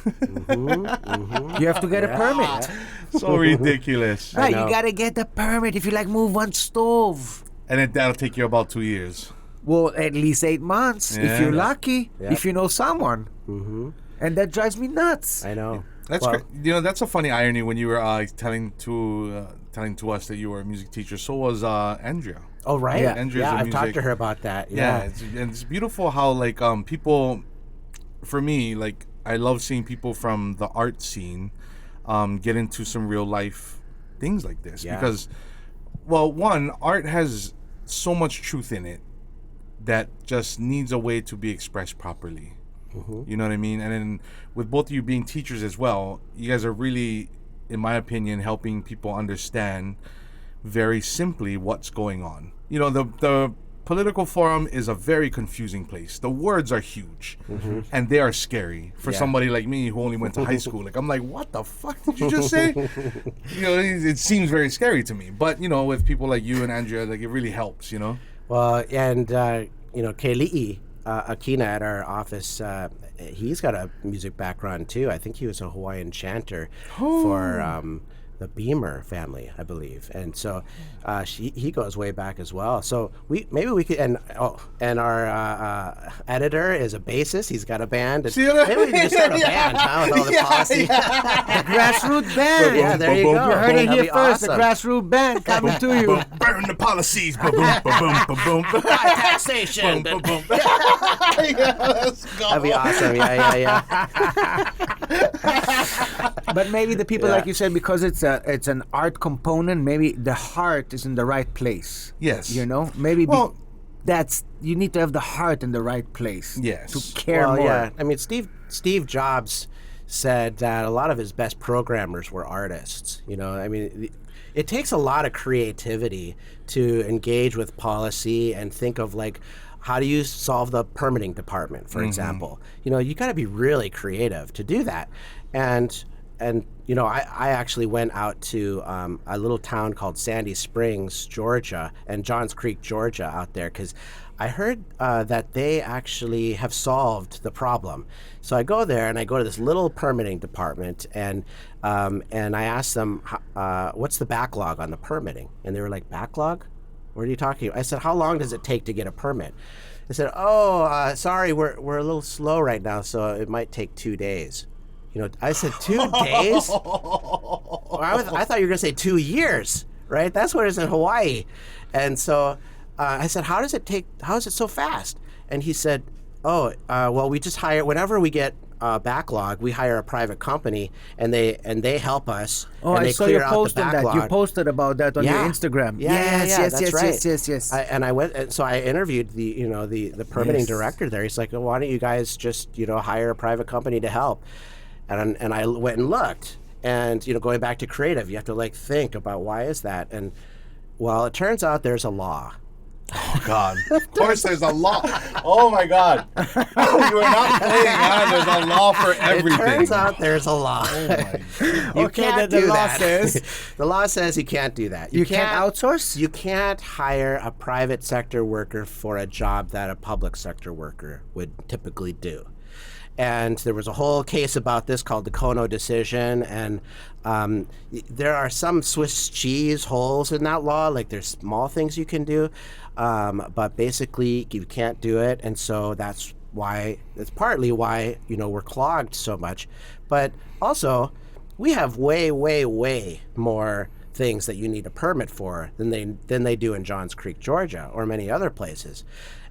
You have to get a permit. So ridiculous. Right, you gotta get the permit if you like move one stove. And that'll take you about 2 years. Well, at least 8 months if you're lucky, Yep. if you know someone. And that drives me nuts. I know. That's you know, that's a funny irony when you were telling to us that you were a music teacher. So was Andrea. Oh, right. Yeah. Andrea's Yeah, a I've talked music- to her about that. Yeah, Yeah. it's beautiful how like people, for me, like I love seeing people from the art scene get into some real life things like this, because, well, one, art has so much truth in it that just needs a way to be expressed properly. You know what I mean? And then with both of you being teachers as well, you guys are really, in my opinion, helping people understand very simply what's going on. You know, the political forum is a very confusing place. The words are huge, and they are scary for somebody like me who only went to high school. Like, I'm like, what the fuck did you just say? You know, it seems very scary to me. But, you know, with people like you and Andrea, like, it really helps, you know? Well, and, you know, Keli'i Akina at our office, he's got a music background too. I think he was a Hawaiian chanter for the Beamer family, I believe, and so he goes way back as well. So maybe we could, and our editor is a bassist. He's got a band. And maybe we can just start a band, huh, with all the policy. The grassroots band. Yeah, there you go. You heard it That'd here be first. awesome. The grassroots band coming to you. Burn the policies. Ba-boom, ba-boom, ba-boom. Taxation. Boom, boom, boom. Yeah, let's go. That'd be awesome. Yeah. But maybe the people, like you said, because it's an art component, maybe the heart is in the right place. Yes. You know, maybe Well- that's, you need to have the heart in the right place. Yes. To care Well, more. yeah. I mean, Steve Jobs said that a lot of his best programmers were artists. You know, I mean, it takes a lot of creativity to engage with policy and think of, like, how do you solve the permitting department, for example? You know, you got to be really creative to do that. And you know, I actually went out to a little town called Sandy Springs, Georgia, and Johns Creek, Georgia, out there, because I heard that they actually have solved the problem. So I go there and I go to this little permitting department, and I asked them, what's the backlog on the permitting? And they were like, backlog? What are you talking about? I said, how long does it take to get a permit? They said, sorry, we're a little slow right now, so it might take 2 days. I said 2 days? I thought you were going to say 2 years, right? That's what it is in Hawaii. And so I said, how is it so fast? And he said, well, we just hire, whenever we get backlog, we hire a private company, and they help us. Oh, and they I saw you clear out the posting that. You backlog. posted about that on your Instagram. Yes. And I went, and so I interviewed the permitting director there. He's like, well, why don't you guys just hire a private company to help? And I went and looked, and going back to creative, you have to think about why is that, and well, it turns out there's a law. Oh, God. Of course there's a law. Oh, my God. You are not playing, huh? There's a law for everything. It turns out there's a law. You can't do that. The law says you can't do that. You can't outsource? You can't hire a private sector worker for a job that a public sector worker would typically do. And there was a whole case about this called the Kono decision. And there are some Swiss cheese holes in that law. There's small things you can do. But basically, you can't do it. And so that's partly why, we're clogged so much. But also, we have way, way, way more things that you need a permit for than they do in Johns Creek, Georgia, or many other places.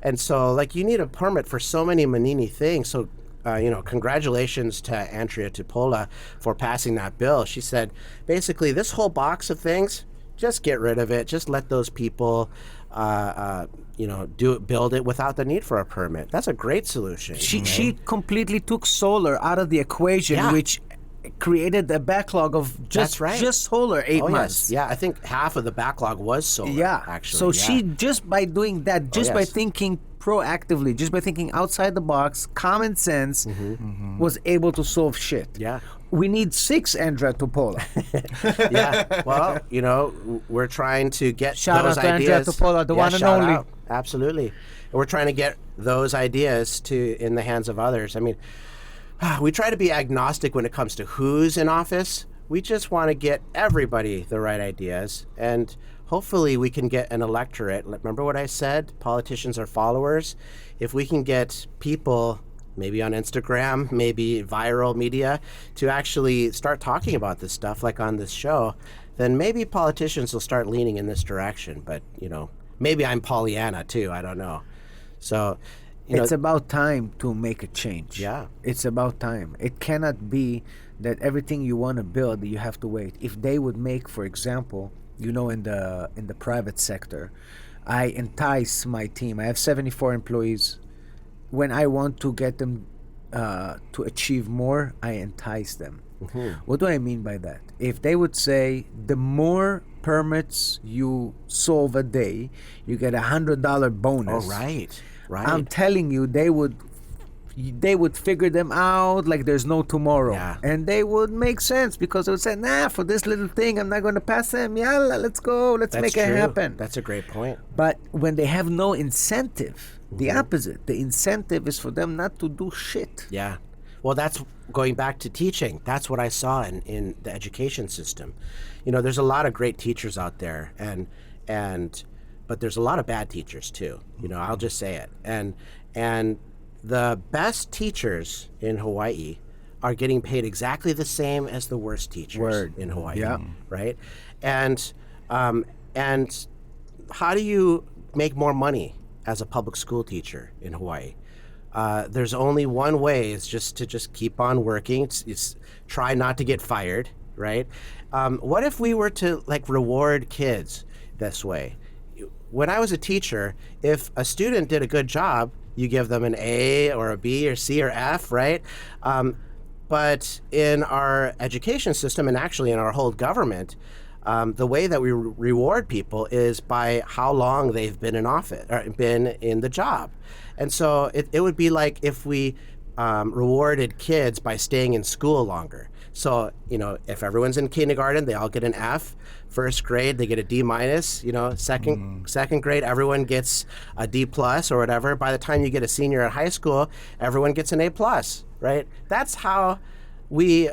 And so, you need a permit for so many manini things. So, congratulations to Andrea Tupola for passing that bill. She said, basically, this whole box of things, just get rid of it. Just let those people, build it without the need for a permit. That's a great solution. She completely took solar out of the equation, which created a backlog of just solar 8 months. Yes. Yeah, I think half of the backlog was solar. Yeah, actually. So she, just by doing that, by thinking proactively, just by thinking outside the box, common sense, was able to solve shit. Yeah. We need 6 Andrea Tupola. Yeah. Well, we're trying to get Shout those out to ideas. Andrea Tupola, the one and only. Out. Absolutely. And we're trying to get those ideas in the hands of others. I mean, we try to be agnostic when it comes to who's in office. We just want to get everybody the right ideas, and hopefully we can get an electorate. Remember what I said? Politicians are followers. If we can get people, maybe on Instagram, maybe viral media, to actually start talking about this stuff, like on this show, then maybe politicians will start leaning in this direction. But, maybe I'm Pollyanna too. I don't know. So, it's about time to make a change. Yeah. It's about time. It cannot be that everything you want to build, you have to wait. If they would make, for example, in the private sector, I entice my team. I have 74 employees. When I want to get them to achieve more, I entice them. What do I mean by that? If they would say, the more permits you solve a day, you get $100 bonus. Oh, right. I'm telling you, they would figure them out like there's no tomorrow. Yeah. And they would make sense, because they would say, for this little thing, I'm not going to pass them. Yalla, let's go. Let's make it happen. That's a great point. But when they have no incentive, the opposite. The incentive is for them not to do shit. Yeah. Well, that's going back to teaching. That's what I saw in the education system. There's a lot of great teachers out there, but there's a lot of bad teachers too. I'll just say it. And the best teachers in Hawaii are getting paid exactly the same as the worst teachers in Hawaii. Yeah. Right. And how do you make more money as a public school teacher in Hawaii? There's only one way. It's just to keep on working. It's try not to get fired. Right. What if we were to reward kids this way? When I was a teacher, if a student did a good job, you give them an A or a B or C or F, right? But in our education system, and actually in our whole government, the way that we reward people is by how long they've been in office or been in the job. And so it would be like if we rewarded kids by staying in school longer. So, if everyone's in kindergarten, they all get an F. First grade, they get a D minus. Second grade, everyone gets a D plus or whatever. By the time you get a senior at high school, everyone gets an A plus, right? That's how we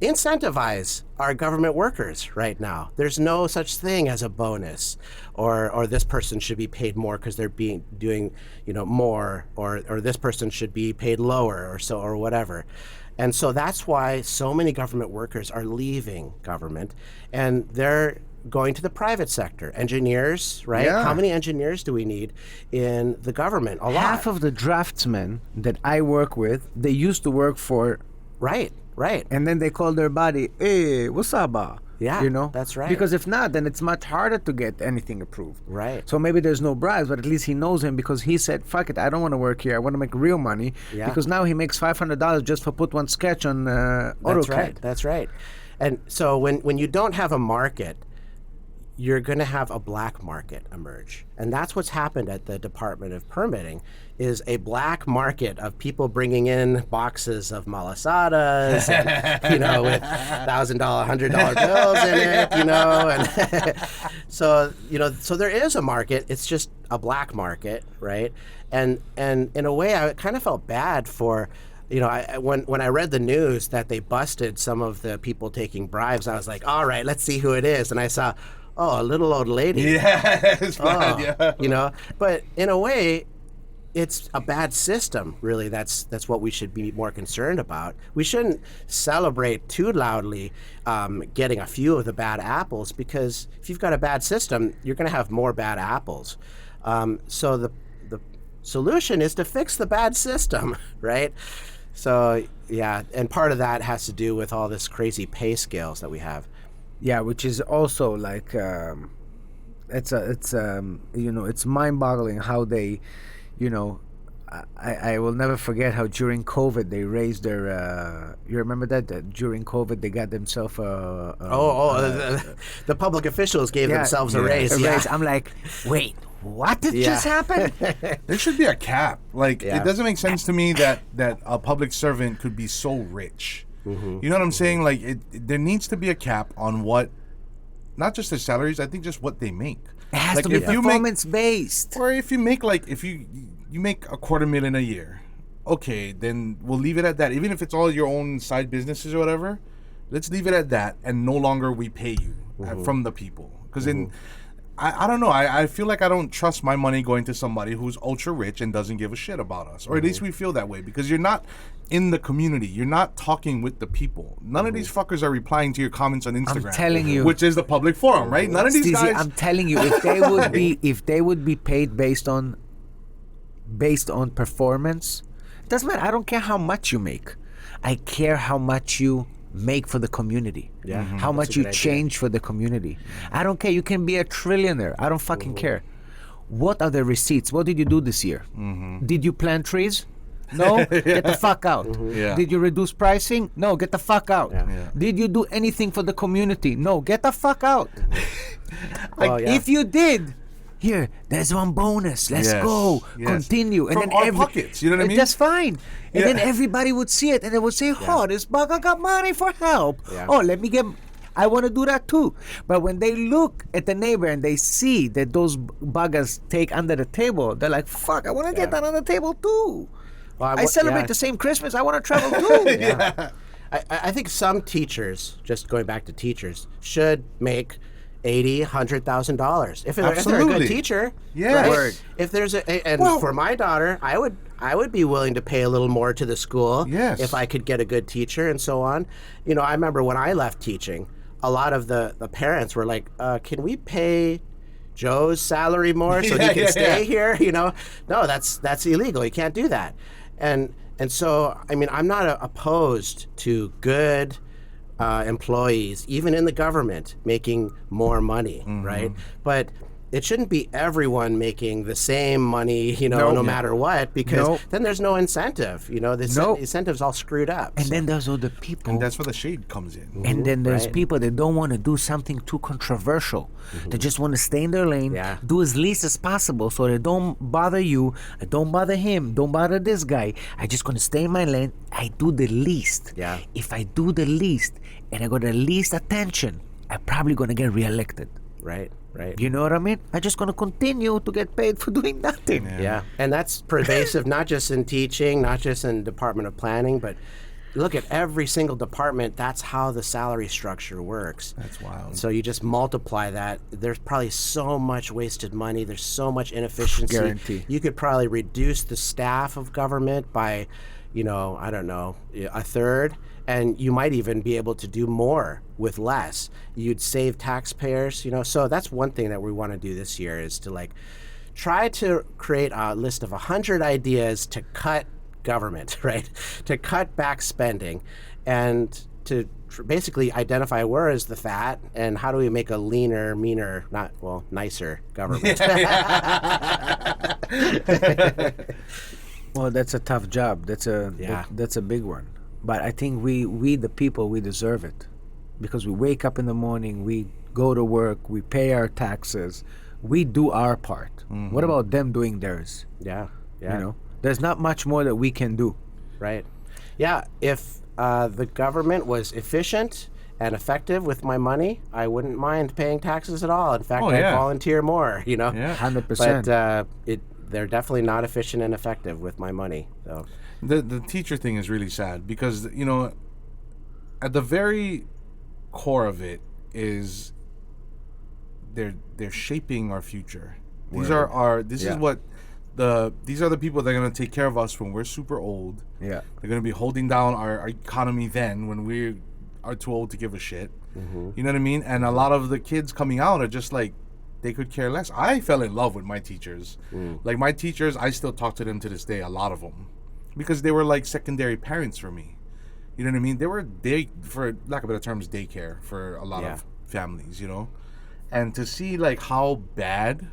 incentivize our government workers right now. There's no such thing as a bonus, or this person should be paid more because they're doing more, or this person should be paid lower, or whatever. And so that's why so many government workers are leaving government, and they're going to the private sector. Engineers, right? Yeah. How many engineers do we need in the government? A lot. Half of the draftsmen that I work with, they used to work for, Right. and then they call their body, hey, what's up, ba? Yeah, that's right. Because if not, then it's much harder to get anything approved. Right. So maybe there's no bribes, but at least he knows him because he said, fuck it, I don't want to work here. I want to make real money. Yeah. Because now he makes $500 just for put one sketch on AutoCAD. That's right. And so when you don't have a market, you're going to have a black market emerge. And that's what's happened at the Department of Permitting, is a black market of people bringing in boxes of malasadas, and, with $1,000, $100 bills in it, and so there is a market. It's just a black market, right? And in a way, I kind of felt bad for, when I read the news that they busted some of the people taking bribes, I was like, all right, let's see who it is. And I saw, a little old lady. Yeah, it's bad, yeah. But in a way, it's a bad system, really. That's what we should be more concerned about. We shouldn't celebrate too loudly getting a few of the bad apples, because if you've got a bad system, you're going to have more bad apples. So the solution is to fix the bad system, right? So, yeah, and part of that has to do with all this crazy pay scales that we have. Yeah, which is also like, it's mind-boggling how they, I will never forget how during COVID they raised their. You remember that during COVID they got themselves the public officials gave themselves a raise. A raise. I'm like, wait, what did just happen? There should be a cap. It doesn't make sense to me that a public servant could be so rich. Mm-hmm. You know what I'm saying? There needs to be a cap on what, not just their salaries, I think just what they make. It has to be performance based. Or if you make if you make $250,000 a year, okay, then we'll leave it at that. Even if it's all your own side businesses or whatever, let's leave it at that, and no longer we pay you from the people. Because I don't know. I feel like I don't trust my money going to somebody who's ultra rich and doesn't give a shit about us. Or at least we feel that way, because you're not in the community. You're not talking with the people. None of these fuckers are replying to your comments on Instagram. I'm telling you. Which is the public forum, right? None of these Steezy, guys. I'm telling you, if they would be paid based on performance, it doesn't matter. I don't care how much you make. I care how much you make for the community. Yeah. How much you change for the community. I don't care. You can be a trillionaire. I don't fucking care. What are the receipts? What did you do this year? Did you plant trees? No? Get the fuck out. Yeah. Did you reduce pricing? No, get the fuck out. Yeah. Did you do anything for the community? No, get the fuck out. If you did, here, there's one bonus. Let's go. Continue. And From then our pockets, you know what I mean? That's fine. And then everybody would see it and they would say, this bugger got money for help. Yeah. I want to do that too. But when they look at the neighbor and they see that those buggers take under the table, they're like, fuck, I want to get that on the table too. Well, I celebrate the same Christmas. I want to travel too. I think some teachers, just going back to teachers, should make $80,000, $100,000 if they're a good teacher. Yeah. Right? If there's for my daughter, I would be willing to pay a little more to the school if I could get a good teacher and so on. I remember when I left teaching, a lot of the parents were like, "Can we pay Joe's salary more so he can stay here?" No, that's illegal. You can't do that. And so, I mean, I'm not opposed to good employees, even in the government, making more money, right? But it shouldn't be everyone making the same money, no matter what, because then there's no incentive. The incentive's all screwed up. And then there's other people. And that's where the shade comes in. And then there's people that don't want to do something too controversial. They just want to stay in their lane, do as least as possible so they don't bother you, don't bother him, don't bother this guy. I just going to stay in my lane. I do the least. Yeah. If I do the least and I got the least attention, I'm probably going to get reelected. Right. You know what I mean? I'm just going to continue to get paid for doing nothing. Yeah. And that's pervasive, not just in teaching, not just in Department of Planning, but look at every single department. That's how the salary structure works. That's wild. So you just multiply that. There's probably so much wasted money. There's so much inefficiency. Guarantee. You could probably reduce the staff of government by, I don't know, a third. And you might even be able to do more with less. You'd save taxpayers, So that's one thing that we want to do this year is to try to create a list of 100 ideas to cut government, right? To cut back spending and to basically identify where is the fat and how do we make a leaner, meaner, nicer government. Well, that's a tough job. That's a big one. But I think we the people, we deserve it because we wake up in the morning, we go to work, we pay our taxes, we do our part. Mm-hmm. What about them doing theirs? Yeah. There's not much more that we can do. Right. Yeah. If the government was efficient and effective with my money, I wouldn't mind paying taxes at all. In fact, I'd volunteer more. Yeah, 100%. But they're definitely not efficient and effective with my money. So the teacher thing is really sad because at the very core of it is they're shaping our future. These are these are the people that are going to take care of us when we're super old. Yeah. They're going to be holding down our economy then when we are too old to give a shit. Mm-hmm. You know what I mean? And a lot of the kids coming out are just they could care less. I fell in love with my teachers. My teachers, I still talk to them to this day, a lot of them. Because they were secondary parents for me. You know what I mean? They were, for lack of better terms, daycare for a lot of families, And to see how bad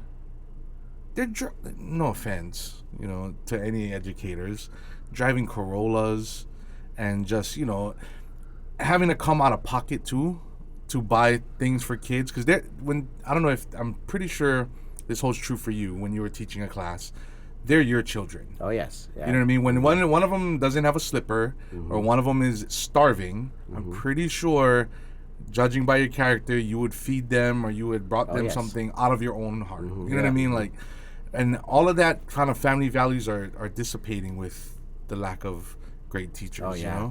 they're no offense, to any educators, driving Corollas and just, having to come out of pocket too to buy things for kids. Because I'm pretty sure this holds true for you when you were teaching a class. They're your children. Oh, yes. Yeah. You know what I mean? When one of them doesn't have a slipper or one of them is starving, I'm pretty sure, judging by your character, you would feed them or you would brought them something out of your own heart. You know what I mean? And all of that kind of family values are dissipating with the lack of great teachers. Oh, yeah.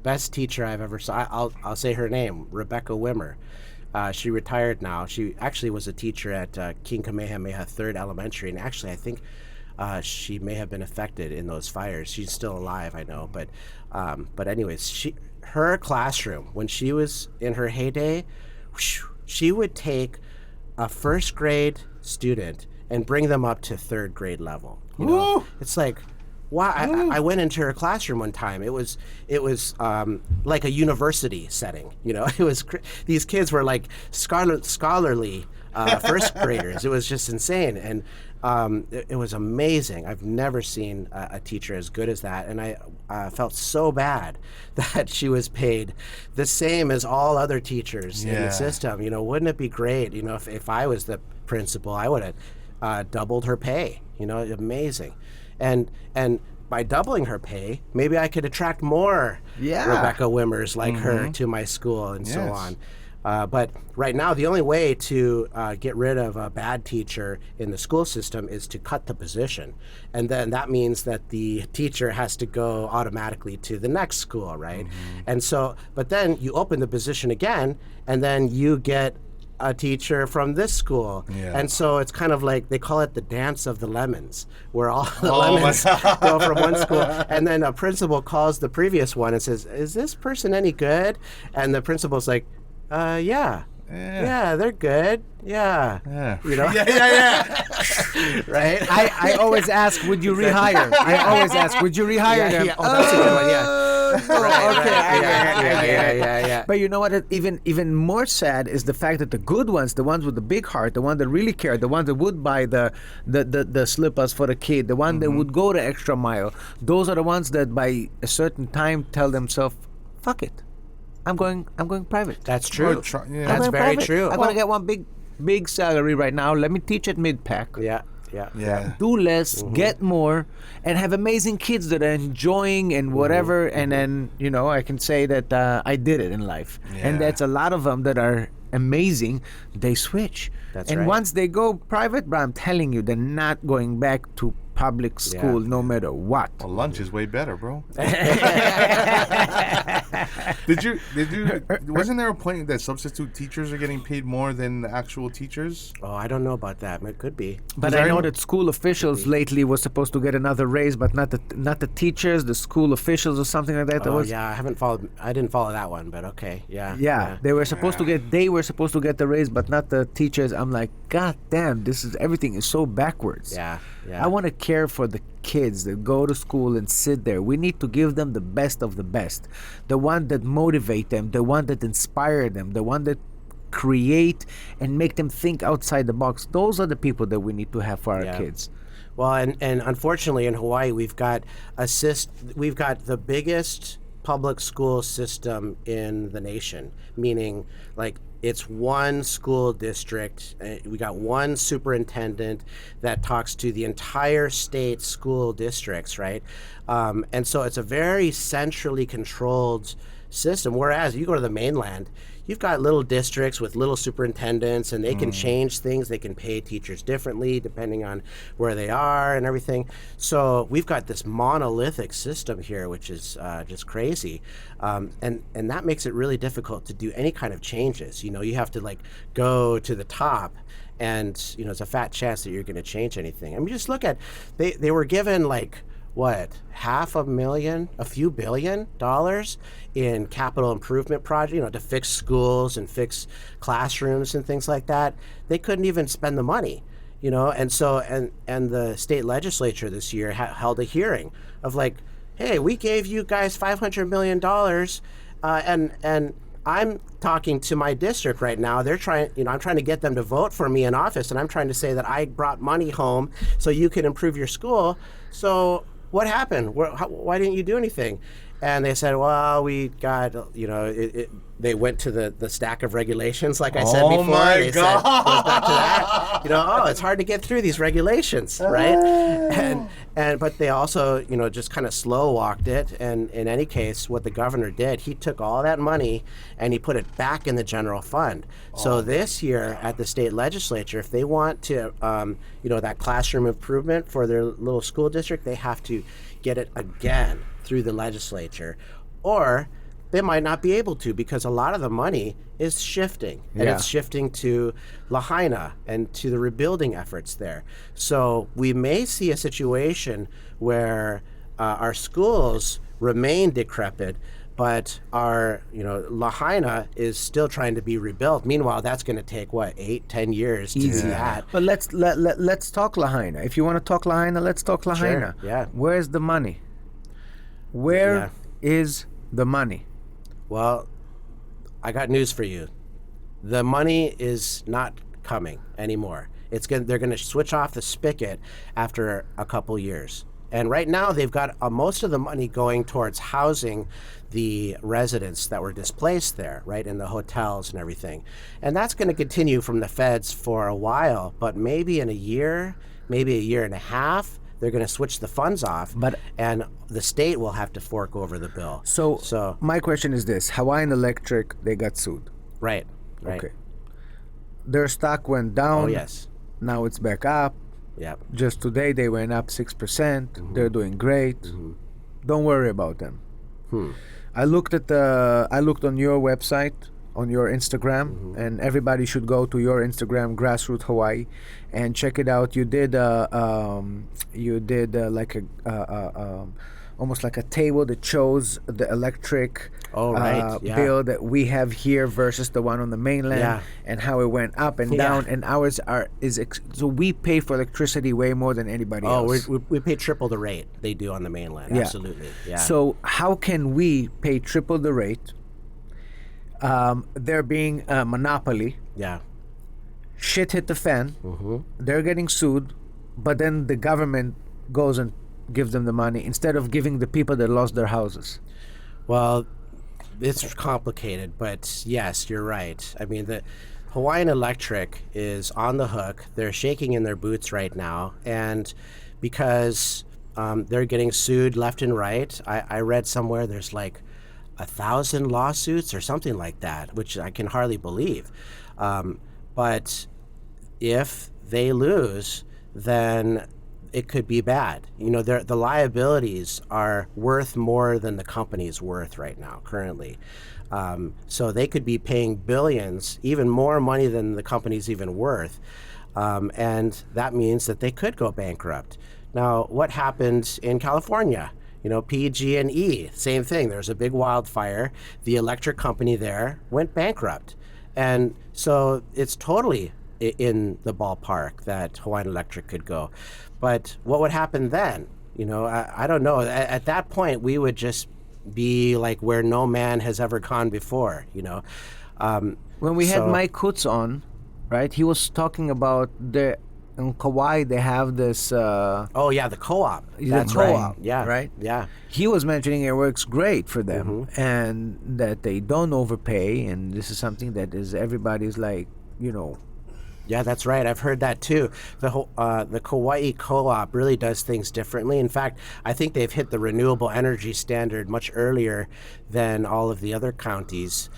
Best teacher I've ever saw. I'll say her name, Rebecca Wimmer. She retired now. She actually was a teacher at King Kamehameha 3rd Elementary, and actually I think she may have been affected in those fires. She's still alive, I know. But anyways, her classroom, when she was in her heyday, she would take a first grade student and bring them up to 3rd grade level. It's wow. I went into her classroom one time. It was like a university setting. It was these kids were scholarly first graders. It was just insane, and it was amazing. I've never seen a teacher as good as that, and I felt so bad that she was paid the same as all other teachers in the system. Wouldn't it be great? If I was the principal, I would have doubled her pay. Amazing. And by doubling her pay, maybe I could attract more Rebecca Wimmers like her to my school and so on. But right now, the only way to get rid of a bad teacher in the school system is to cut the position. And then that means that the teacher has to go automatically to the next school, right? And so, but then you open the position again, and then you get a teacher from this school. And so it's kind of they call it the dance of the lemons, where all the lemons go from one school, and then a principal calls the previous one and says, is this person any good? And the principal's like, yeah, they're good. Yeah. Right? I always ask, would you rehire? I always ask, would you rehire them? Oh, that's a good one, yeah. Okay. But you know what? Even more sad is the fact that the good ones, the ones with the big heart, the ones that really care, the ones that would buy the slippers for the kid, the one that would go the extra mile, those are the ones that by a certain time tell themselves, "Fuck it, I'm going private." That's true. That's very true. I'm gonna get one big salary right now. Let me teach at mid-pack. Yeah. Do less, get more, and have amazing kids that are enjoying and whatever. And then I can say that I did it in life. And that's a lot of them that are amazing. They switch. That's and right. once they go private, bro, I'm telling you, they're not going back to public school no matter what. Well, lunch is way better, bro. Wasn't there a point that substitute teachers are getting paid more than the actual teachers? Oh, I don't know about that. It could be. But I know that school officials lately were supposed to get another raise, but not the teachers, the school officials or something like that. Oh, yeah, I didn't follow that one, but okay, yeah. Yeah, they were supposed to get the raise, but not the teachers. I'm like, God damn, everything is so backwards. Yeah. I want to care for the kids that go to school and sit there. We need to give them the best of the best, the one that motivate them, the one that inspire them, the one that create and make them think outside the box. Those are the people that we need to have for our kids. Well, and unfortunately in Hawaii we've got the biggest public school system in the nation, meaning like it's one school district. We got one superintendent that talks to the entire state school districts, right? And so it's a very centrally controlled system, whereas you go to the mainland, you've got little districts with little superintendents, and they can change things. They can pay teachers differently depending on where they are and everything. So we've got this monolithic system here, which is just crazy. And that makes it really difficult to do any kind of changes. You have to like go to the top, and it's a fat chance that you're going to change anything. I mean, just look at, they were given like, what, $500,000, a few $1 billion in capital improvement project, to fix schools and fix classrooms and things like that. They couldn't even spend the money, and so and the state legislature this year held a hearing of like, hey, we gave you guys $500 million, and I'm talking to my district right now. They're trying, I'm trying to get them to vote for me in office, and I'm trying to say that I brought money home so you can improve your school. So what happened? Why didn't you do anything? And they said, well, we got, they went to the stack of regulations, like I said before. Oh my they God! Said, goes back to that. It's hard to get through these regulations, right? But they also, just kind of slow walked it. And in any case, what the governor did, he took all that money and he put it back in the general fund. So this year at the state legislature, if they want to, that classroom improvement for their little school district, they have to get it again through the legislature, or they might not be able to, because a lot of the money is shifting, and it's shifting to Lahaina and to the rebuilding efforts there. So we may see a situation where our schools remain decrepit, but our Lahaina is still trying to be rebuilt. Meanwhile, that's going to take 8-10 years to do that. But let's talk Lahaina. If you want to talk Lahaina, let's talk Lahaina. Sure, yeah. Where's the money? Where is the money? Well, I got news for you. The money is not coming anymore. They're going to switch off the spigot after a couple years. And right now they've got most of the money going towards housing the residents that were displaced there, right, in the hotels and everything. And that's going to continue from the feds for a while, but maybe in a year, maybe a year and a half, they're going to switch the funds off, and the state will have to fork over the bill. So my question is this: Hawaiian Electric, they got sued. Right. Okay. Their stock went down. Oh, yes. Now it's back up. Yep. Just today they went up 6%. They're doing great. Don't worry about them. I looked on your website, on your Instagram, and everybody should go to your Instagram, Grassroots Hawaii, and check it out. You did like a almost like a table that shows the electric bill that we have here versus the one on the mainland, and how it went up and down. And ours so we pay for electricity way more than anybody else. We pay triple the rate they do on the mainland. Absolutely. Yeah. So how can we pay triple the rate? There being a monopoly. Yeah. Shit hit the fan. They're getting sued, but then the government goes and gives them the money instead of giving the people that lost their houses. Well, it's complicated, but yes, you're right. I mean, the Hawaiian Electric is on the hook. They're shaking in their boots right now, and because they're getting sued left and right. I read somewhere there's like 1,000 lawsuits or something like that, which I can hardly believe. But if they lose, then it could be bad. The liabilities are worth more than the company's worth right now, currently. So they could be paying billions, even more money than the company's even worth. And that means that they could go bankrupt. Now, what happened in California? PG&E, same thing. There's a big wildfire. The electric company there went bankrupt. And so it's totally in the ballpark that Hawaiian Electric could go. But what would happen then? I don't know. At that point, we would just be like where no man has ever gone before, When we had Mike Kutz on, right, he was talking about in Kauai they have this the co-op. That's co-op. right. Yeah. Right? Yeah. He was mentioning it works great for them and that they don't overpay, and this is something that is everybody's like, Yeah, that's right. I've heard that too. The Kauai co-op really does things differently. In fact, I think they've hit the renewable energy standard much earlier than all of the other counties.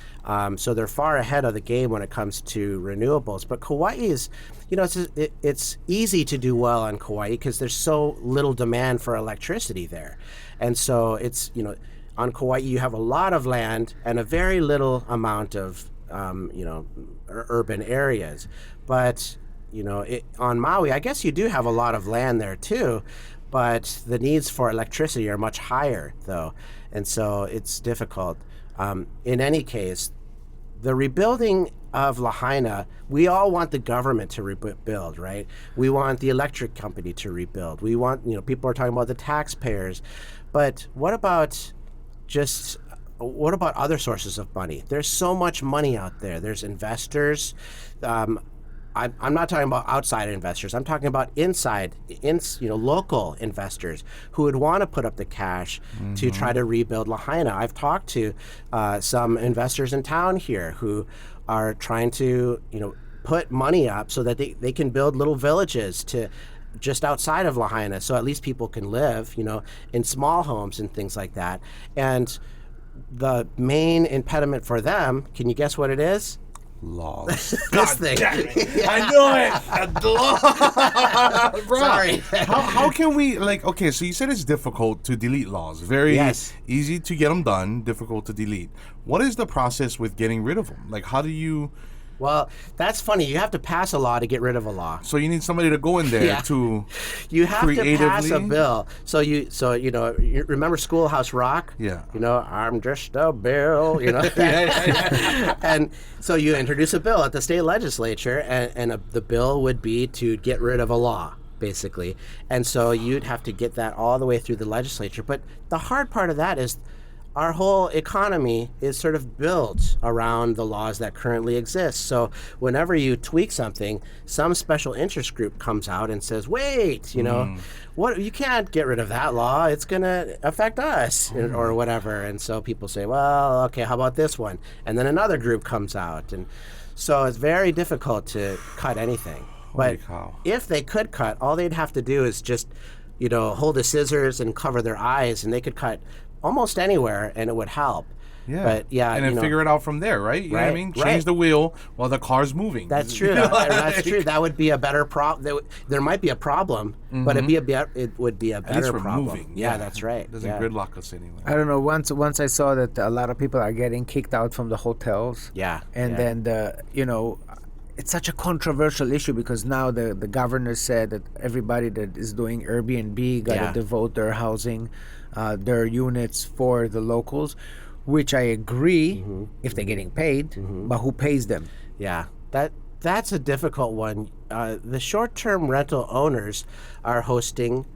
So they're far ahead of the game when it comes to renewables. But Kauai is, it's easy to do well on Kauai because there's so little demand for electricity there. And so it's, on Kauai you have a lot of land and a very little amount of urban areas. But, on Maui, I guess you do have a lot of land there too, but the needs for electricity are much higher though. And so it's difficult. In any case, the rebuilding of Lahaina, we all want the government to rebuild, right? We want the electric company to rebuild. We want, people are talking about the taxpayers. But what about other sources of money? There's so much money out there. There's investors. I'm not talking about outside investors. I'm talking about local investors who would want to put up the cash to try to rebuild Lahaina. I've talked to some investors in town here who are trying to, put money up so that they can build little villages to just outside of Lahaina, so at least people can live, in small homes and things like that. And the main impediment for them, can you guess what it is? Laws. This thing. Damn it. Yeah. I knew it. Bro, sorry. How can we, okay, so you said it's difficult to delete laws. Very easy to get them done, difficult to delete. What is the process with getting rid of them? How do you... Well, that's funny. You have to pass a law to get rid of a law. So you need somebody to go in there to you have to pass a bill. So you remember Schoolhouse Rock? Yeah. I'm just a bill. And so you introduce a bill at the state legislature, and the bill would be to get rid of a law, basically. And so you'd have to get that all the way through the legislature. But the hard part of that is our whole economy is sort of built around the laws that currently exist. So whenever you tweak something, some special interest group comes out and says, wait, what, you can't get rid of that law. It's going to affect us or whatever. And so people say, well, okay, how about this one? And then another group comes out. And so it's very difficult to cut anything. But if they could cut, all they'd have to do is just, hold the scissors and cover their eyes, and they could cut almost anywhere, and it would help. Yeah. But and then figure it out from there, right? You know what I mean? Change the wheel while the car's moving. That's true. That's true. That would be a better problem. There might be a problem, but it would be a better problem. Moving. Yeah, that's right. Doesn't gridlock us anyway. I don't know. Once I saw that a lot of people are getting kicked out from the hotels. Yeah. And then it's such a controversial issue because now the governor said that everybody that is doing Airbnb got to devote their housing, their units for the locals, which I agree if they're getting paid, but who pays them? Yeah, that's a difficult one. The short-term rental owners are hosting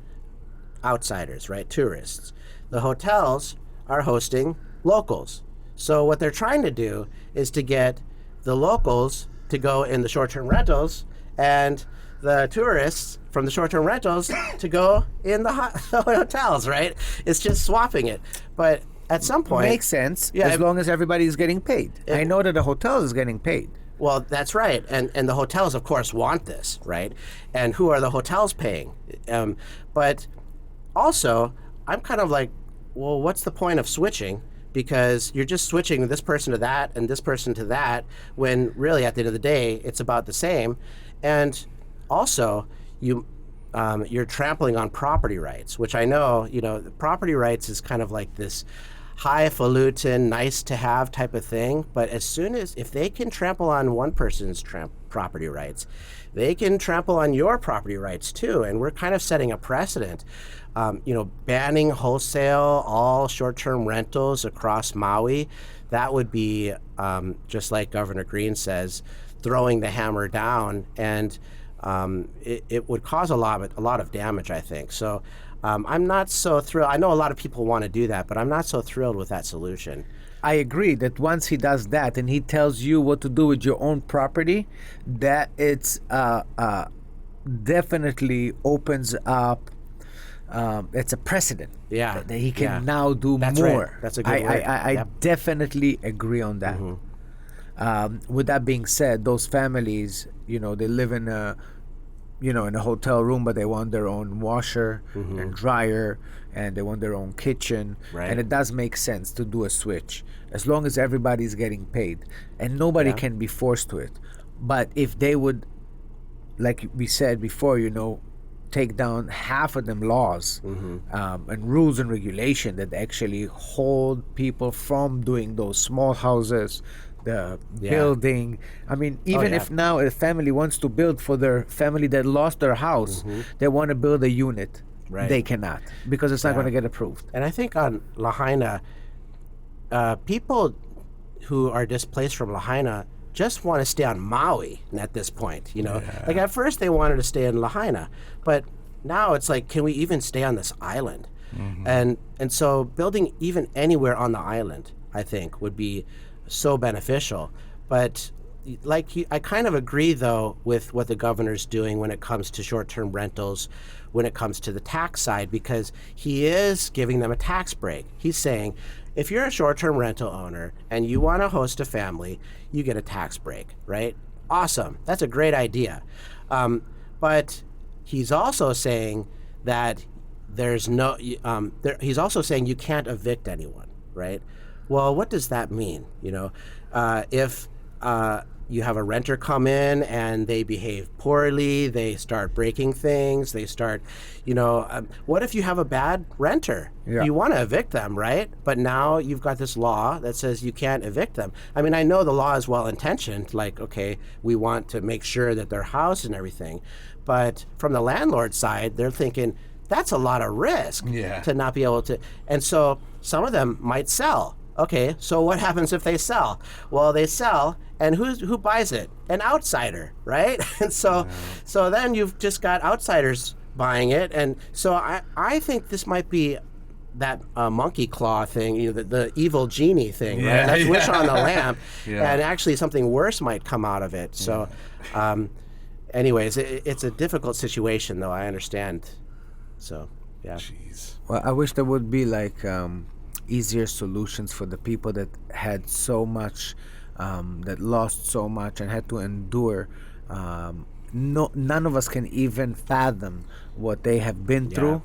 outsiders, right? Tourists. The hotels are hosting locals. So what they're trying to do is to get the locals to go in the short-term rentals and the tourists from the short-term rentals to go in the hotels, right? It's just swapping it. But at some point... Makes sense, as long as everybody's getting paid. I know that the hotel is getting paid. Well, that's right. And the hotels, of course, want this, right? And who are the hotels paying? But also, I'm kind of like, well, what's the point of switching? Because you're just switching this person to that and this person to that, when really at the end of the day, it's about the same. And also, you're trampling on property rights, which I know, the property rights is kind of like this highfalutin, nice to have type of thing. But if they can trample on one person's property rights, they can trample on your property rights too. And we're kind of setting a precedent, banning wholesale all short-term rentals across Maui. That would be, just like Governor Green says, throwing the hammer down, and it would cause a lot of damage, I think. So I'm not so thrilled. I know a lot of people want to do that, but I'm not so thrilled with that solution. I agree that once he does that and he tells you what to do with your own property, that it's definitely opens up. It's a precedent. Yeah, that he can now do That's more. Right. That's a good word. I Yep. definitely agree on that. With that being said, those families, they live in a hotel room, but they want their own washer and dryer, and they want their own kitchen. Right. And it does make sense to do a switch as long as everybody's getting paid, and nobody can be forced to it. But if they would, like we said before, take down half of them laws and rules and regulation that actually hold people from doing those small houses, the building. I mean, even if now a family wants to build for their family that lost their house, they want to build a unit. Right. They cannot, because it's not going to get approved. And I think on Lahaina, people who are displaced from Lahaina just want to stay on Maui at this point. Like at first they wanted to stay in Lahaina, but now it's like, can we even stay on this island? And so building even anywhere on the island, I think, would be so beneficial. But I kind of agree though with what the governor's doing when it comes to short-term rentals, when it comes to the tax side, because he is giving them a tax break. He's saying, if you're a short-term rental owner and you want to host a family, you get a tax break, right? Awesome. That's a great idea. But he's also saying that he's also saying you can't evict anyone, right? Well, what does that mean? If you have a renter come in and they behave poorly, they start breaking things, they start, what if you have a bad renter? Yeah. You want to evict them, right? But now you've got this law that says you can't evict them. I mean, I know the law is well-intentioned, like, okay, we want to make sure that they're housed and everything. But from the landlord side, they're thinking, that's a lot of risk to not be able to. And so some of them might sell. Okay, so what happens if they sell? Well, they sell, and who buys it? An outsider, right? And so then you've just got outsiders buying it. And so I think this might be that monkey claw thing, the evil genie thing, right? That's wish on the lamp, and actually something worse might come out of it. So, anyways, it's a difficult situation, though. I understand. So, yeah. Jeez. Well, I wish there would be like easier solutions for the people that had so much, that lost so much and had to endure. None of us can even fathom what they have been through,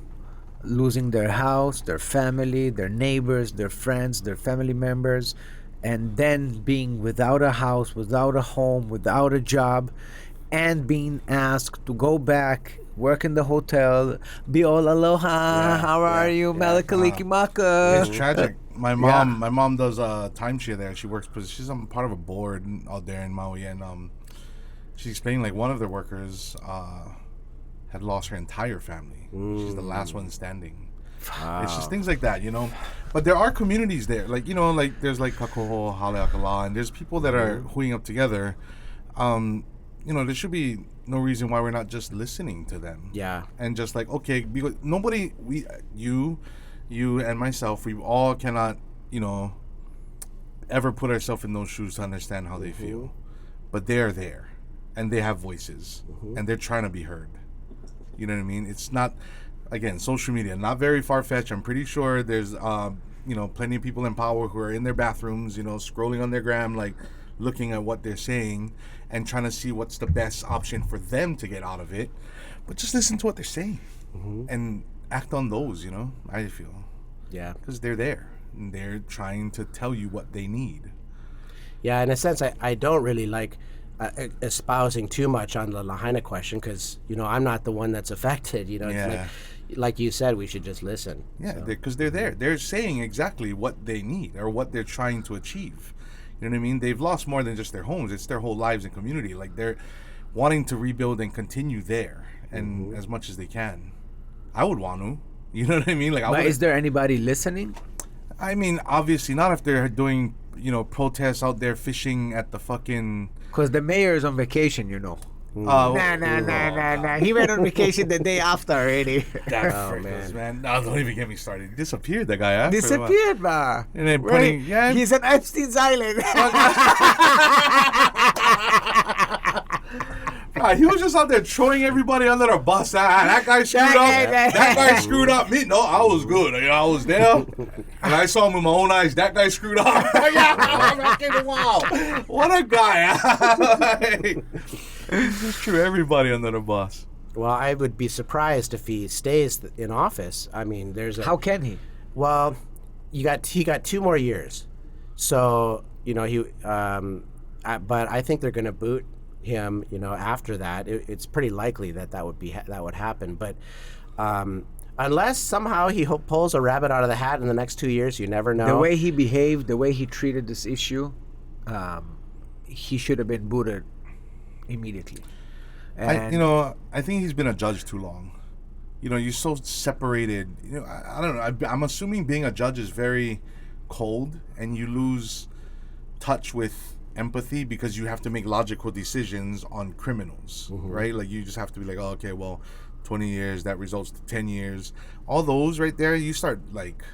losing their house, their family, their neighbors, their friends, their family members, and then being without a house, without a home, without a job, and being asked to go back, work in the hotel, be all aloha, how are you, Malakaliki Maka. It's tragic. My mom does timeshare there. She works, she's part of a board out there in Maui, and she's explaining like one of their workers had lost her entire family. She's the last one standing. Wow. It's just things like that, But there are communities there, like like there's like Kakoho, Haleakala, and there's people that are hooing up together. There should be no reason why we're not just listening to them. Yeah. And just like, okay, because you and myself, we all cannot, ever put ourselves in those shoes to understand how they feel. But they're there, and they have voices, and they're trying to be heard. You know what I mean? It's not, again, social media, not very far-fetched. I'm pretty sure there's, plenty of people in power who are in their bathrooms, scrolling on their gram, like, looking at what they're saying and trying to see what's the best option for them to get out of it. But just listen to what they're saying and act on those, I feel. Yeah. Because they're there and they're trying to tell you what they need. Yeah, in a sense, I don't really like espousing too much on the Lahaina question because I'm not the one that's affected. It's like you said, we should just listen. Yeah, because they're there. They're saying exactly what they need or what they're trying to achieve. You know what I mean? They've lost more than just their homes. It's their whole lives and community. Like, they're wanting to rebuild and continue there and as much as they can. I would want to. You know what I mean? Like, but is there anybody listening? I mean, obviously not if they're doing, protests out there fishing at the fucking... Because the mayor is on vacation, Nah. He went on vacation the day after already. Man. No, don't even get me started. He disappeared, that guy. Disappeared, ba. And then he's on Epstein's Island. He was just out there throwing everybody under the bus. That guy screwed up. That guy screwed up. Me, no, I was good. I was there, and I saw him with my own eyes. That guy screwed up. Wow, what a guy! He just threw everybody under the bus. Well, I would be surprised if he stays in office. I mean, How can he? Well, he got 2 more years, so but I think they're going to boot him, after that. It's pretty likely that would happen. But unless somehow he pulls a rabbit out of the hat in the next 2 years, you never know. The way he behaved, the way he treated this issue, he should have been booted immediately. And I think he's been a judge too long. You're so separated. I don't know. I'm assuming being a judge is very cold, and you lose touch with empathy because you have to make logical decisions on criminals, right? Like, you just have to be like, oh, okay, well, 20 years, that results to 10 years. All those right there, you start like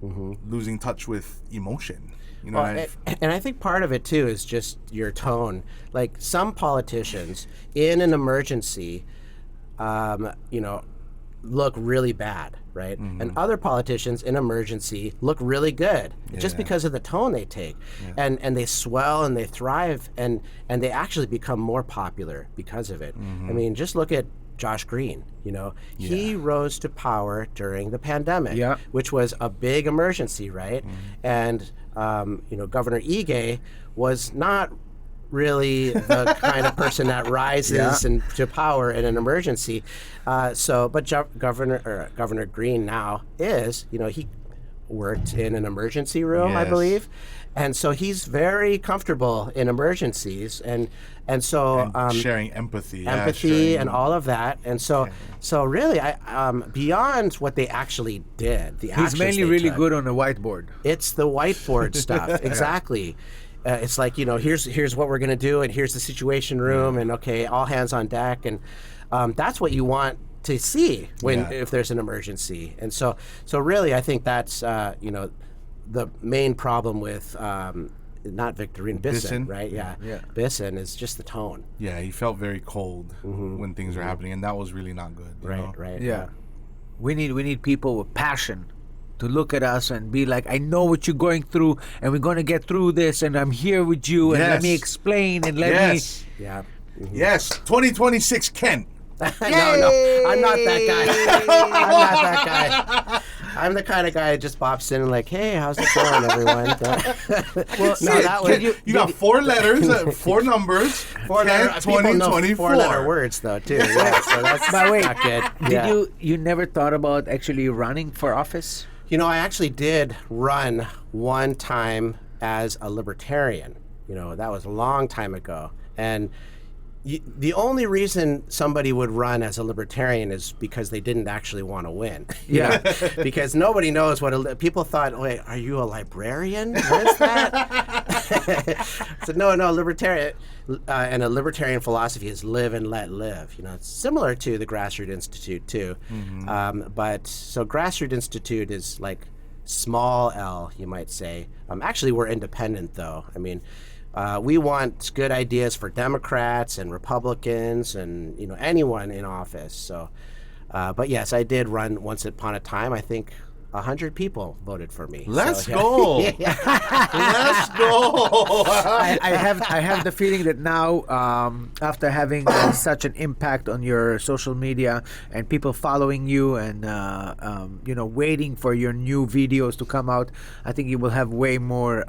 losing touch with emotion. And I think part of it too is just your tone. Like, some politicians in an emergency, look really bad, right? And other politicians in emergency look really good just because of the tone they take. And they swell and they thrive and they actually become more popular because of it. I mean, just look at Josh Green. He rose to power during the pandemic, which was a big emergency, right? And Governor Ige was not really the kind of person that rises to power in an emergency. But Governor Green now is, he worked in an emergency room, I believe. And so he's very comfortable in emergencies and so sharing empathy and all of that. And so really, I beyond what they actually did, he's mainly really good on the whiteboard. It's the whiteboard stuff, exactly. It's like, here's what we're going to do, and here's the situation room, and okay, all hands on deck, and that's what you want to see if there's an emergency. And so really, I think that's the main problem with not Victorine Bisson, right? Yeah. Bisson is just the tone. Yeah, he felt very cold when things were happening, and that was really not good. Right. Yeah, we need people with passion to look at us and be like, I know what you're going through, and we're going to get through this, and I'm here with you, and let me explain, and let me... Yeah. Yes, 2026 Kent. No, I'm not that guy. I'm the kind of guy that just bops in and like, hey, how's it going, everyone? You got 4 letters, 4 numbers, 2024. 4-letter words, though, too. Yeah, so that's not good. Did you never thought about actually running for office? I actually did run one time as a libertarian. That was a long time ago. And the only reason somebody would run as a libertarian is because they didn't actually want to win. Because nobody knows what people thought, wait, are you a librarian? What is that? So no, libertarian, and a libertarian philosophy is live and let live. It's similar to the Grassroots Institute too. But so Grassroots Institute is like small L, you might say. Actually, we're independent though. I mean, we want good ideas for Democrats and Republicans and anyone in office. So, but yes, I did run once upon a time. I think 100 people voted for me. Let's go. Let's go. I have the feeling that now, after having such an impact on your social media and people following you and waiting for your new videos to come out, I think you will have way more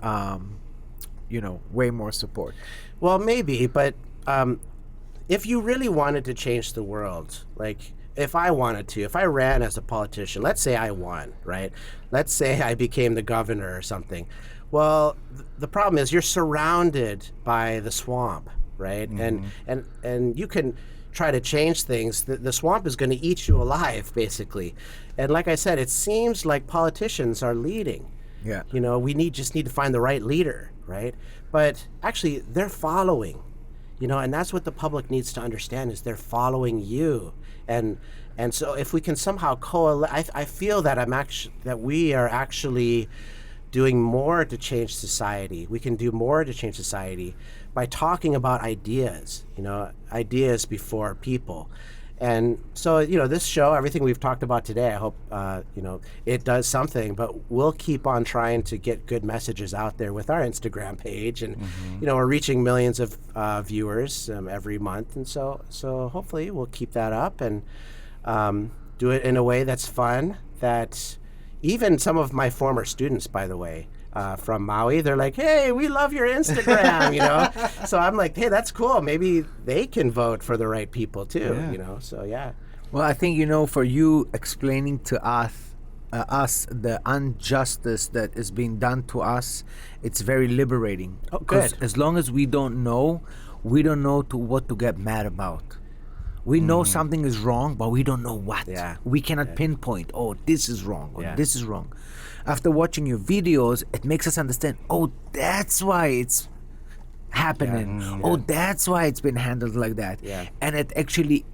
way more support. Well, maybe, but if you really wanted to change the world, like if I wanted to, if I ran as a politician, let's say I won, right? Let's say I became the governor or something. Well, the problem is you're surrounded by the swamp, right? And you can try to change things. The swamp is going to eat you alive, basically. And like I said, it seems like politicians are leading. Yeah. We just need to find the right leader, right? But actually, they're following. And that's what the public needs to understand is they're following you. And so if we can somehow coalesce, I feel that that we are actually doing more to change society. We can do more to change society by talking about ideas, ideas before people. And so, this show, everything we've talked about today, I hope, it does something, but we'll keep on trying to get good messages out there with our Instagram page. And, we're reaching millions of viewers every month. And so hopefully we'll keep that up and do it in a way that's fun, that even some of my former students, by the way, from Maui, they're like, hey, we love your Instagram, So I'm like, hey, that's cool. Maybe they can vote for the right people too, So yeah. Well, I think, for you explaining to us the injustice that is being done to us, it's very liberating. Oh, good. As long as we don't know what to get mad about. We know something is wrong, but we don't know what. Yeah. We cannot pinpoint, this is wrong, or Yeah. this is wrong. After watching your videos, it makes us understand, that's why it's happening. That's why it's been handled like that. Yeah. And it actually,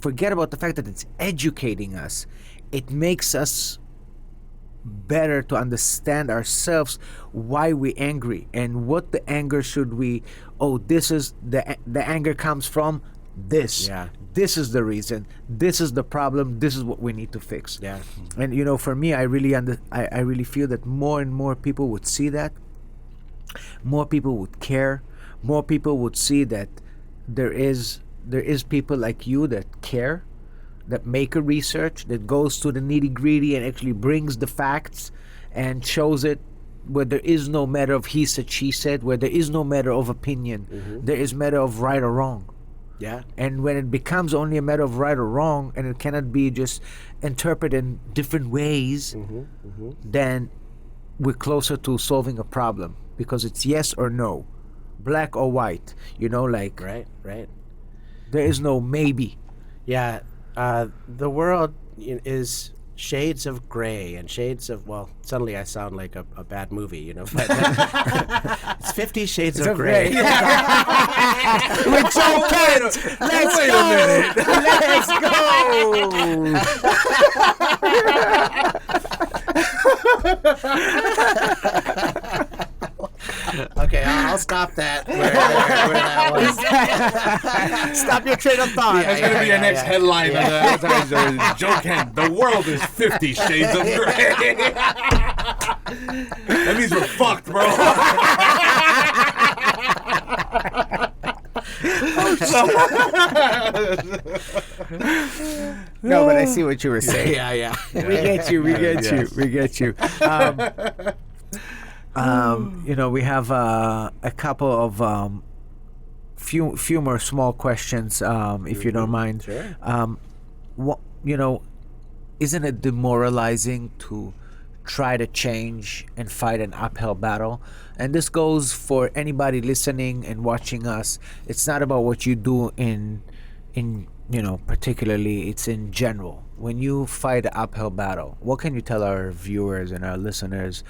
forget about the fact that it's educating us. It makes us better to understand ourselves, why we're angry, and what the anger should we, this is, the anger comes from this. Yeah. This is the reason. This is the problem. This is what we need to fix. Yeah. And for me, I really feel that more and more people would see that. More people would care. More people would see that there is people like you that care, that make a research, that goes to the nitty-gritty and actually brings the facts and shows it, where there is no matter of he said, she said, where there is no matter of opinion. There is matter of right or wrong. Yeah. And when it becomes only a matter of right or wrong, and it cannot be just interpreted in different ways, then we're closer to solving a problem, because it's yes or no, black or white. Right. There is no maybe. Yeah. The world is shades of gray and shades of, suddenly I sound like a bad movie, but it's 50 Shades of Grey. With Joe Kent. Let's go. Okay, I'll stop that where that was. Stop your train of thought. That's going to be your next headline of the advertiser. Joe Kent, the world is 50 Shades of Grey. That means we're fucked, bro. No, but I see what you were saying. Yeah. We get you. We get you. We have a couple of few more small questions, if you don't mind. Sure. Isn't it demoralizing to try to change and fight an uphill battle? And this goes for anybody listening and watching us. It's not about what you do in particularly, it's in general. When you fight an uphill battle, what can you tell our viewers and our listeners,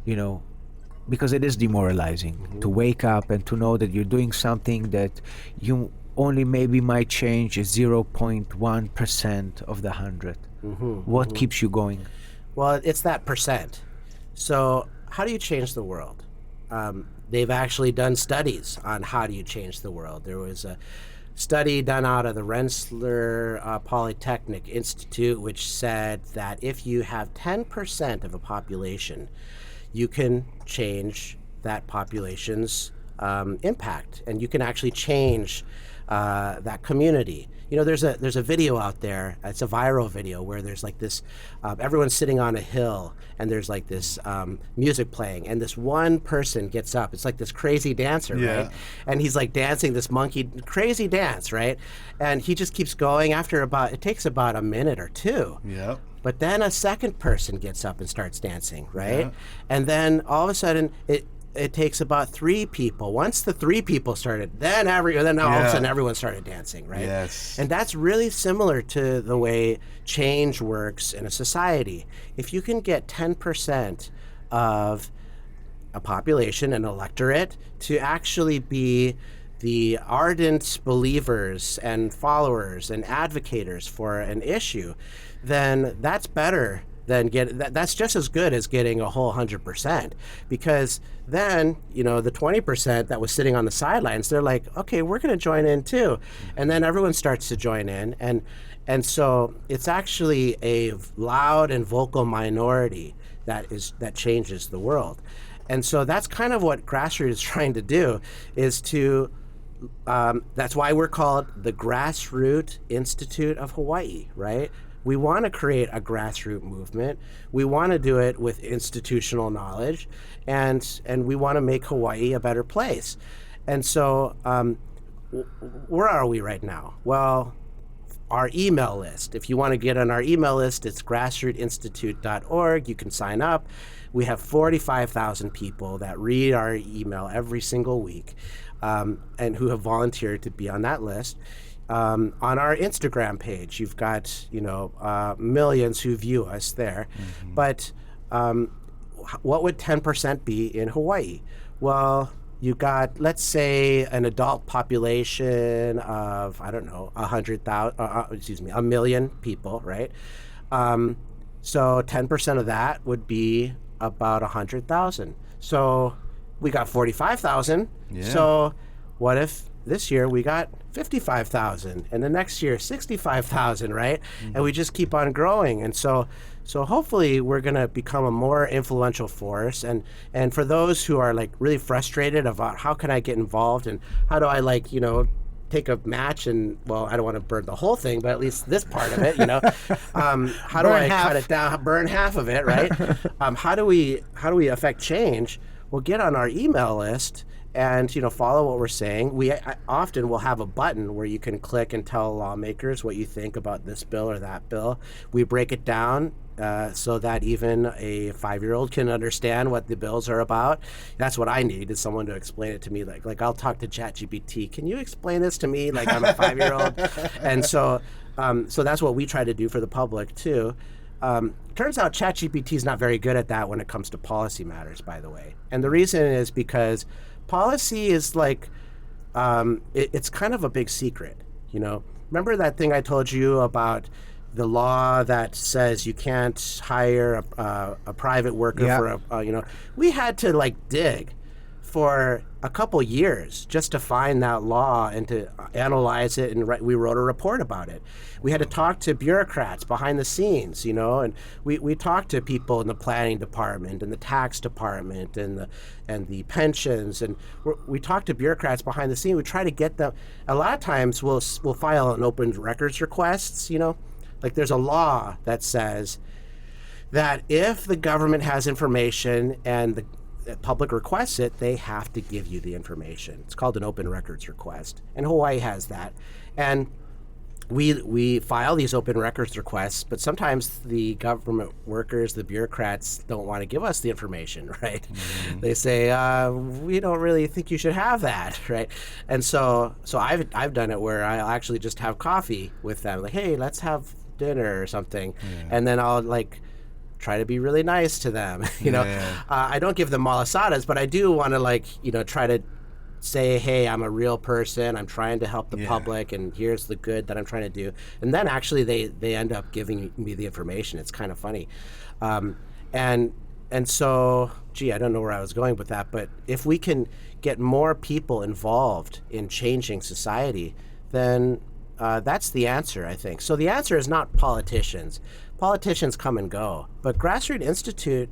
because it is demoralizing to wake up and to know that you're doing something that you only maybe might change 0.1% of the 100. What keeps you going? Well, it's that percent. So how do you change the world? They've actually done studies on how do you change the world. There was a study done out of the Rensselaer Polytechnic Institute, which said that if you have 10% of a population, you can change that population's impact, and you can actually change that community. You know, there's a video out there. It's a viral video where there's like this, everyone's sitting on a hill, and there's like this music playing, and this one person gets up. It's like this crazy dancer, right? And he's like dancing this monkey crazy dance, right? And he just keeps going. It takes about a minute or two. Yeah. But then a second person gets up and starts dancing, right? Yeah. And then all of a sudden it takes about 3 people. Once the 3 people started, then all of a sudden everyone started dancing, right? Yes. And that's really similar to the way change works in a society. If you can get 10% of a population, an electorate, to actually be the ardent believers and followers and advocators for an issue, then that's better than that's just as good as getting a whole 100%, because then, you know, the 20% that was sitting on the sidelines, they're like, okay, we're going to join in too, and then everyone starts to join in, and so it's actually a loud and vocal minority that changes the world. And so that's kind of what grassroots is trying to do, is to that's why we're called the Grassroots Institute of Hawaii, right? We want to create a grassroots movement. We want to do it with institutional knowledge, and we want to make Hawaii a better place. And so, where are we right now? Well, our email list. If you want to get on our email list, it's grassrootsinstitute.org. You can sign up. We have 45,000 people that read our email every single week, and who have volunteered to be on that list. On our Instagram page, you've got, you know, millions who view us there. Mm-hmm. But what would 10% be in Hawaii? Well, you got, let's say, an adult population of, I don't know, 1 million people, right? So 10% of that would be about 100,000. So we got 45,000. Yeah. So what if this year we got 55,000, and the next year 65,000, right? Mm-hmm. And we just keep on growing. And so hopefully we're going to become a more influential force. And for those who are like really frustrated about how can I get involved, and how do I, like, you know, take a match, and, well, I don't want to burn the whole thing, but at least this part of it, you know, how do I cut it down, burn half of it, right? How do we affect change? Well, get on our email list and, you know, follow what we're saying. We often will have a button where you can click and tell lawmakers what you think about this bill or that bill. We break it down so that even a 5-year-old can understand what the bills are about. That's what I need, is someone to explain it to me. Like I'll talk to ChatGPT. Can you explain this to me? Like I'm a 5-year-old. And so that's what we try to do for the public too. Turns out ChatGPT is not very good at that when it comes to policy matters, by the way. And the reason is because policy is like, it's kind of a big secret, you know? Remember that thing I told you about the law that says you can't hire a private worker for you know? We had to like dig for a couple years just to find that law and to analyze it, and we wrote a report about it. We had to talk to bureaucrats behind the scenes, you know, and we talked to people in the planning department and the tax department and the pensions, and we talked to bureaucrats behind the scene. We try to get them. A lot of times we'll file an open records requests, you know, like there's a law that says that if the government has information and the public requests it, they have to give you the information. It's called an open records request, and Hawaii has that. And we file these open records requests, but sometimes the government workers, the bureaucrats, don't want to give us the information, right? Mm-hmm. They say, we don't really think you should have that, right? And so I've done it where I'll actually just have coffee with them, like, hey, let's have dinner or something, and then I'll like try to be really nice to them. You know, I don't give them malasadas, but I do want to, like, you know, try to say, hey, I'm a real person. I'm trying to help the public, and here's the good that I'm trying to do. And then actually they end up giving me the information. It's kind of funny. And so, gee, I don't know where I was going with that, but if we can get more people involved in changing society, then that's the answer, I think. So the answer is not politicians. Politicians come and go, but Grassroots Institute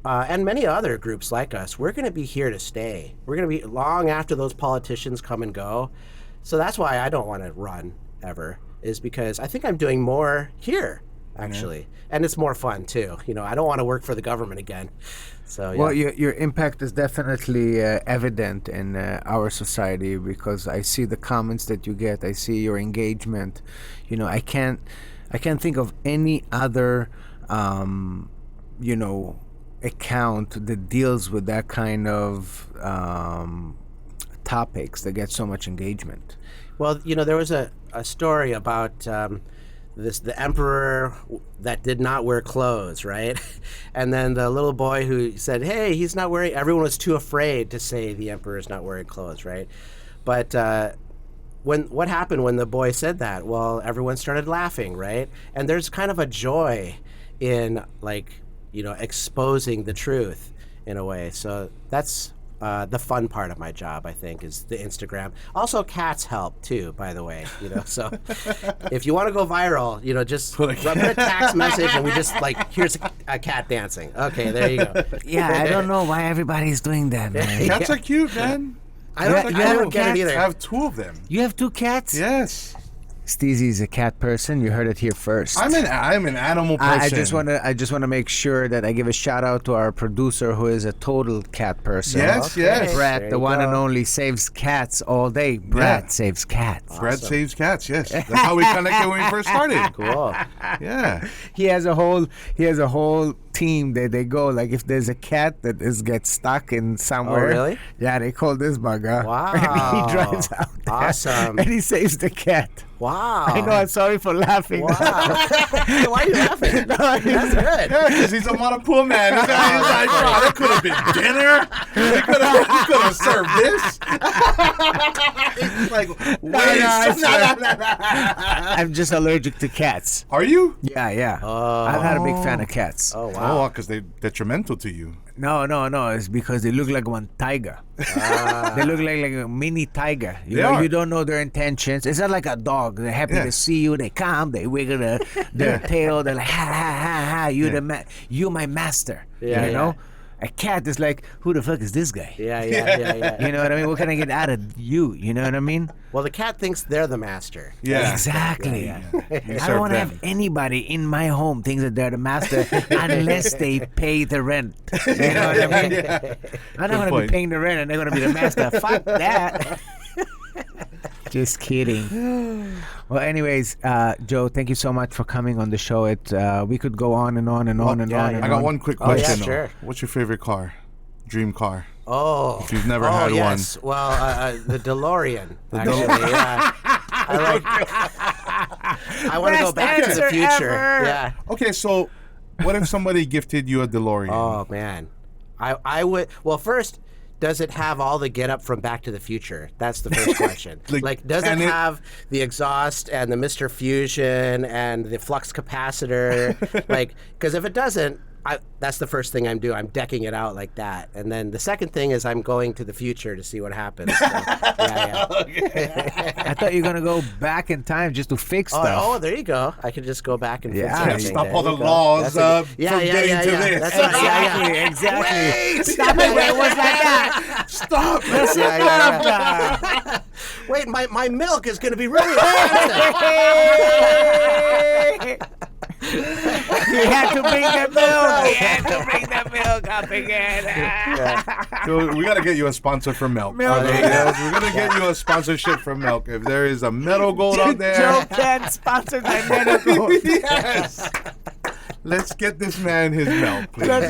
and many other groups like us, we're going to be here to stay. We're going to be long after those politicians come and go. So that's why I don't want to run ever, is because I think I'm doing more here, actually. And it's more fun, too. You know, I don't want to work for the government again. So, yeah. Well, your impact is definitely evident in our society, because I see the comments that you get. I see your engagement. You know, I can't think of any other, you know, account that deals with that kind of topics that get so much engagement. Well, you know, there was a story about the emperor that did not wear clothes, right? And then the little boy who said, hey, he's not wearing, everyone was too afraid to say the emperor is not wearing clothes, right? But what happened when the boy said that? Well, everyone started laughing, right? And there's kind of a joy in, like, you know, exposing the truth in a way. So that's the fun part of my job, I think, is the Instagram. Also, cats help too, by the way. You know, so if you want to go viral, you know, just put a text message and we just like, here's a cat dancing. Okay, there you go. Yeah, I don't know why everybody's doing that, man. Cats are cute, man. I don't get it either. I have 2 of them. You have 2 cats? Yes. Steezy is a cat person. You heard it here first. I'm an animal person. I just wanna make sure that I give a shout out to our producer, who is a total cat person. Yes, yes. Brett, the one and only, saves cats all day. Brett saves cats. Awesome. Brett saves cats. Yes, that's how we connected when we first started. Cool. Yeah. He has a whole team that they go, like, if there's a cat that gets stuck in somewhere. Oh, really? Yeah, they call this bugger. Wow. And he drives out there. Awesome. And he saves the cat. Wow. I know, I'm sorry for laughing. Wow. Why are you laughing? That's good. Yeah, because he's a Manapu man. He's like, oh, that could have been dinner. He could have served this. He's like, wait. I'm just allergic to cats. Are you? Yeah. I'm not a big fan of cats. Oh, wow. Oh, because they're detrimental to you. No. It's because they look like one tiger. They look like a mini tiger. You don't know their intentions. It's not like a dog. They're happy to see you. They come. They wiggle their tail. They're like, ha, ha, ha, ha. You're my master. Yeah, you know? A cat is like, who the fuck is this guy? Yeah. You know what I mean? What can I get out of you? You know what I mean? Well, the cat thinks they're the master. Yeah. Exactly. Yeah. I don't want to have anybody in my home thinks that they're the master unless they pay the rent. You know what I mean? I'm not going to be paying the rent and they're going to be the master. Fuck that. Just kidding. Well, anyways, Joe, thank you so much for coming on the show. We could go on and on and on and on. I got one quick question. Yeah, sure. What's your favorite car? Dream car? Oh. If you've never had yes. one. Well, the DeLorean, actually. Yeah. I want to go back to the future. Ever. Yeah. Okay, so what if somebody gifted you a DeLorean? Oh, man. I would. Well, first, does it have all the get up from Back to the Future? That's the first question. Like, does it have the exhaust and the Mr. Fusion and the flux capacitor? Like, because if it doesn't, that's the first thing I'm doing. I'm decking it out like that. And then the second thing is I'm going to the future to see what happens. So, yeah. Okay. I thought you were going to go back in time just to fix stuff. Oh, there you go. I could just go back and fix everything. Stop all the laws from getting to this. That's right. Exactly. Wait, stop it when it was like that. Stop. Wait, my milk is going to be really expensive. You had to bring the milk. You had to bring the milk up again. So we got to get you a sponsor for milk. Milk. Okay, guys? We're going to get you a sponsorship for milk. If there is a Metal Gold out there. Joe can sponsor my Metal Gold. Yes. Let's get this man his milk, please. Are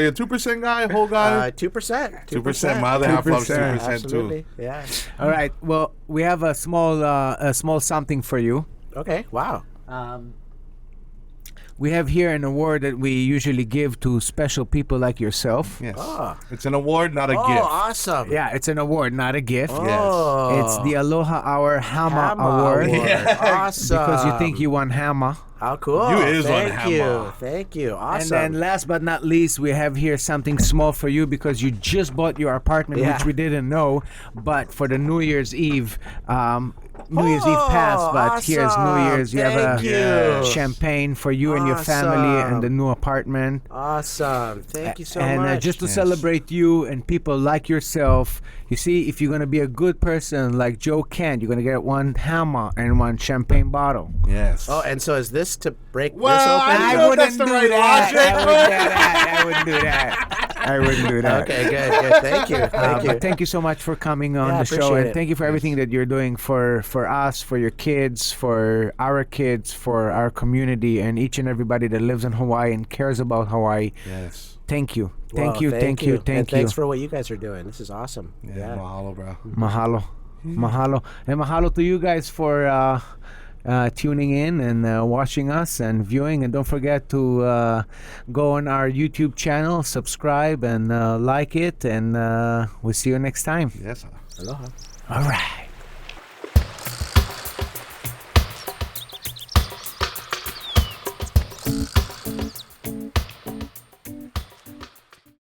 you a 2% guy, whole guy? 2%. 2%. My other half loves 2% Absolutely. too. Yeah. All right. Well, we have a small something for you. Okay. Wow. We have here an award that we usually give to special people like yourself. Yes. Oh. It's an award, not a gift. Oh, awesome. Yeah, it's an award, not a gift. Oh. It's the Aloha Hour Hama Award. Yeah. Awesome. Because you think you won Hama. How cool. You is on Thank Hama. you. Thank you. Awesome. And then last but not least, we have here something small for you because you just bought your apartment, which we didn't know. But for the New Year's Eve, New Year's Eve passed, but here's New awesome. Year's. You have Thank a you. champagne for you and your family and the new apartment. Awesome. Thank you so And much. just to Yes. celebrate you and people like yourself, you see, if you're going to be a good person like Joe Kent, you're going to get one hammer and one champagne bottle. Yes. Oh, and so is this to break Well, this open? I know that's the right logic, I wouldn't do that. I wouldn't do that. Okay, good. Thank you. Thank you. But thank you so much for coming on Yeah, the show, appreciate and it. thank you for everything that you're doing for us, for your kids, for our kids, for our community, and each and everybody that lives in Hawaii and cares about Hawaii. Yes. Thank you. Well, Thank you. Thank you. And Thank you. thanks for what you guys are doing. This is awesome. Yeah. Mahalo, bro. Mahalo. Mahalo. And mahalo to you guys for tuning in and watching us and viewing. And don't forget to go on our YouTube channel, subscribe, and like it. And we'll see you next time. Yes. Aloha. All right.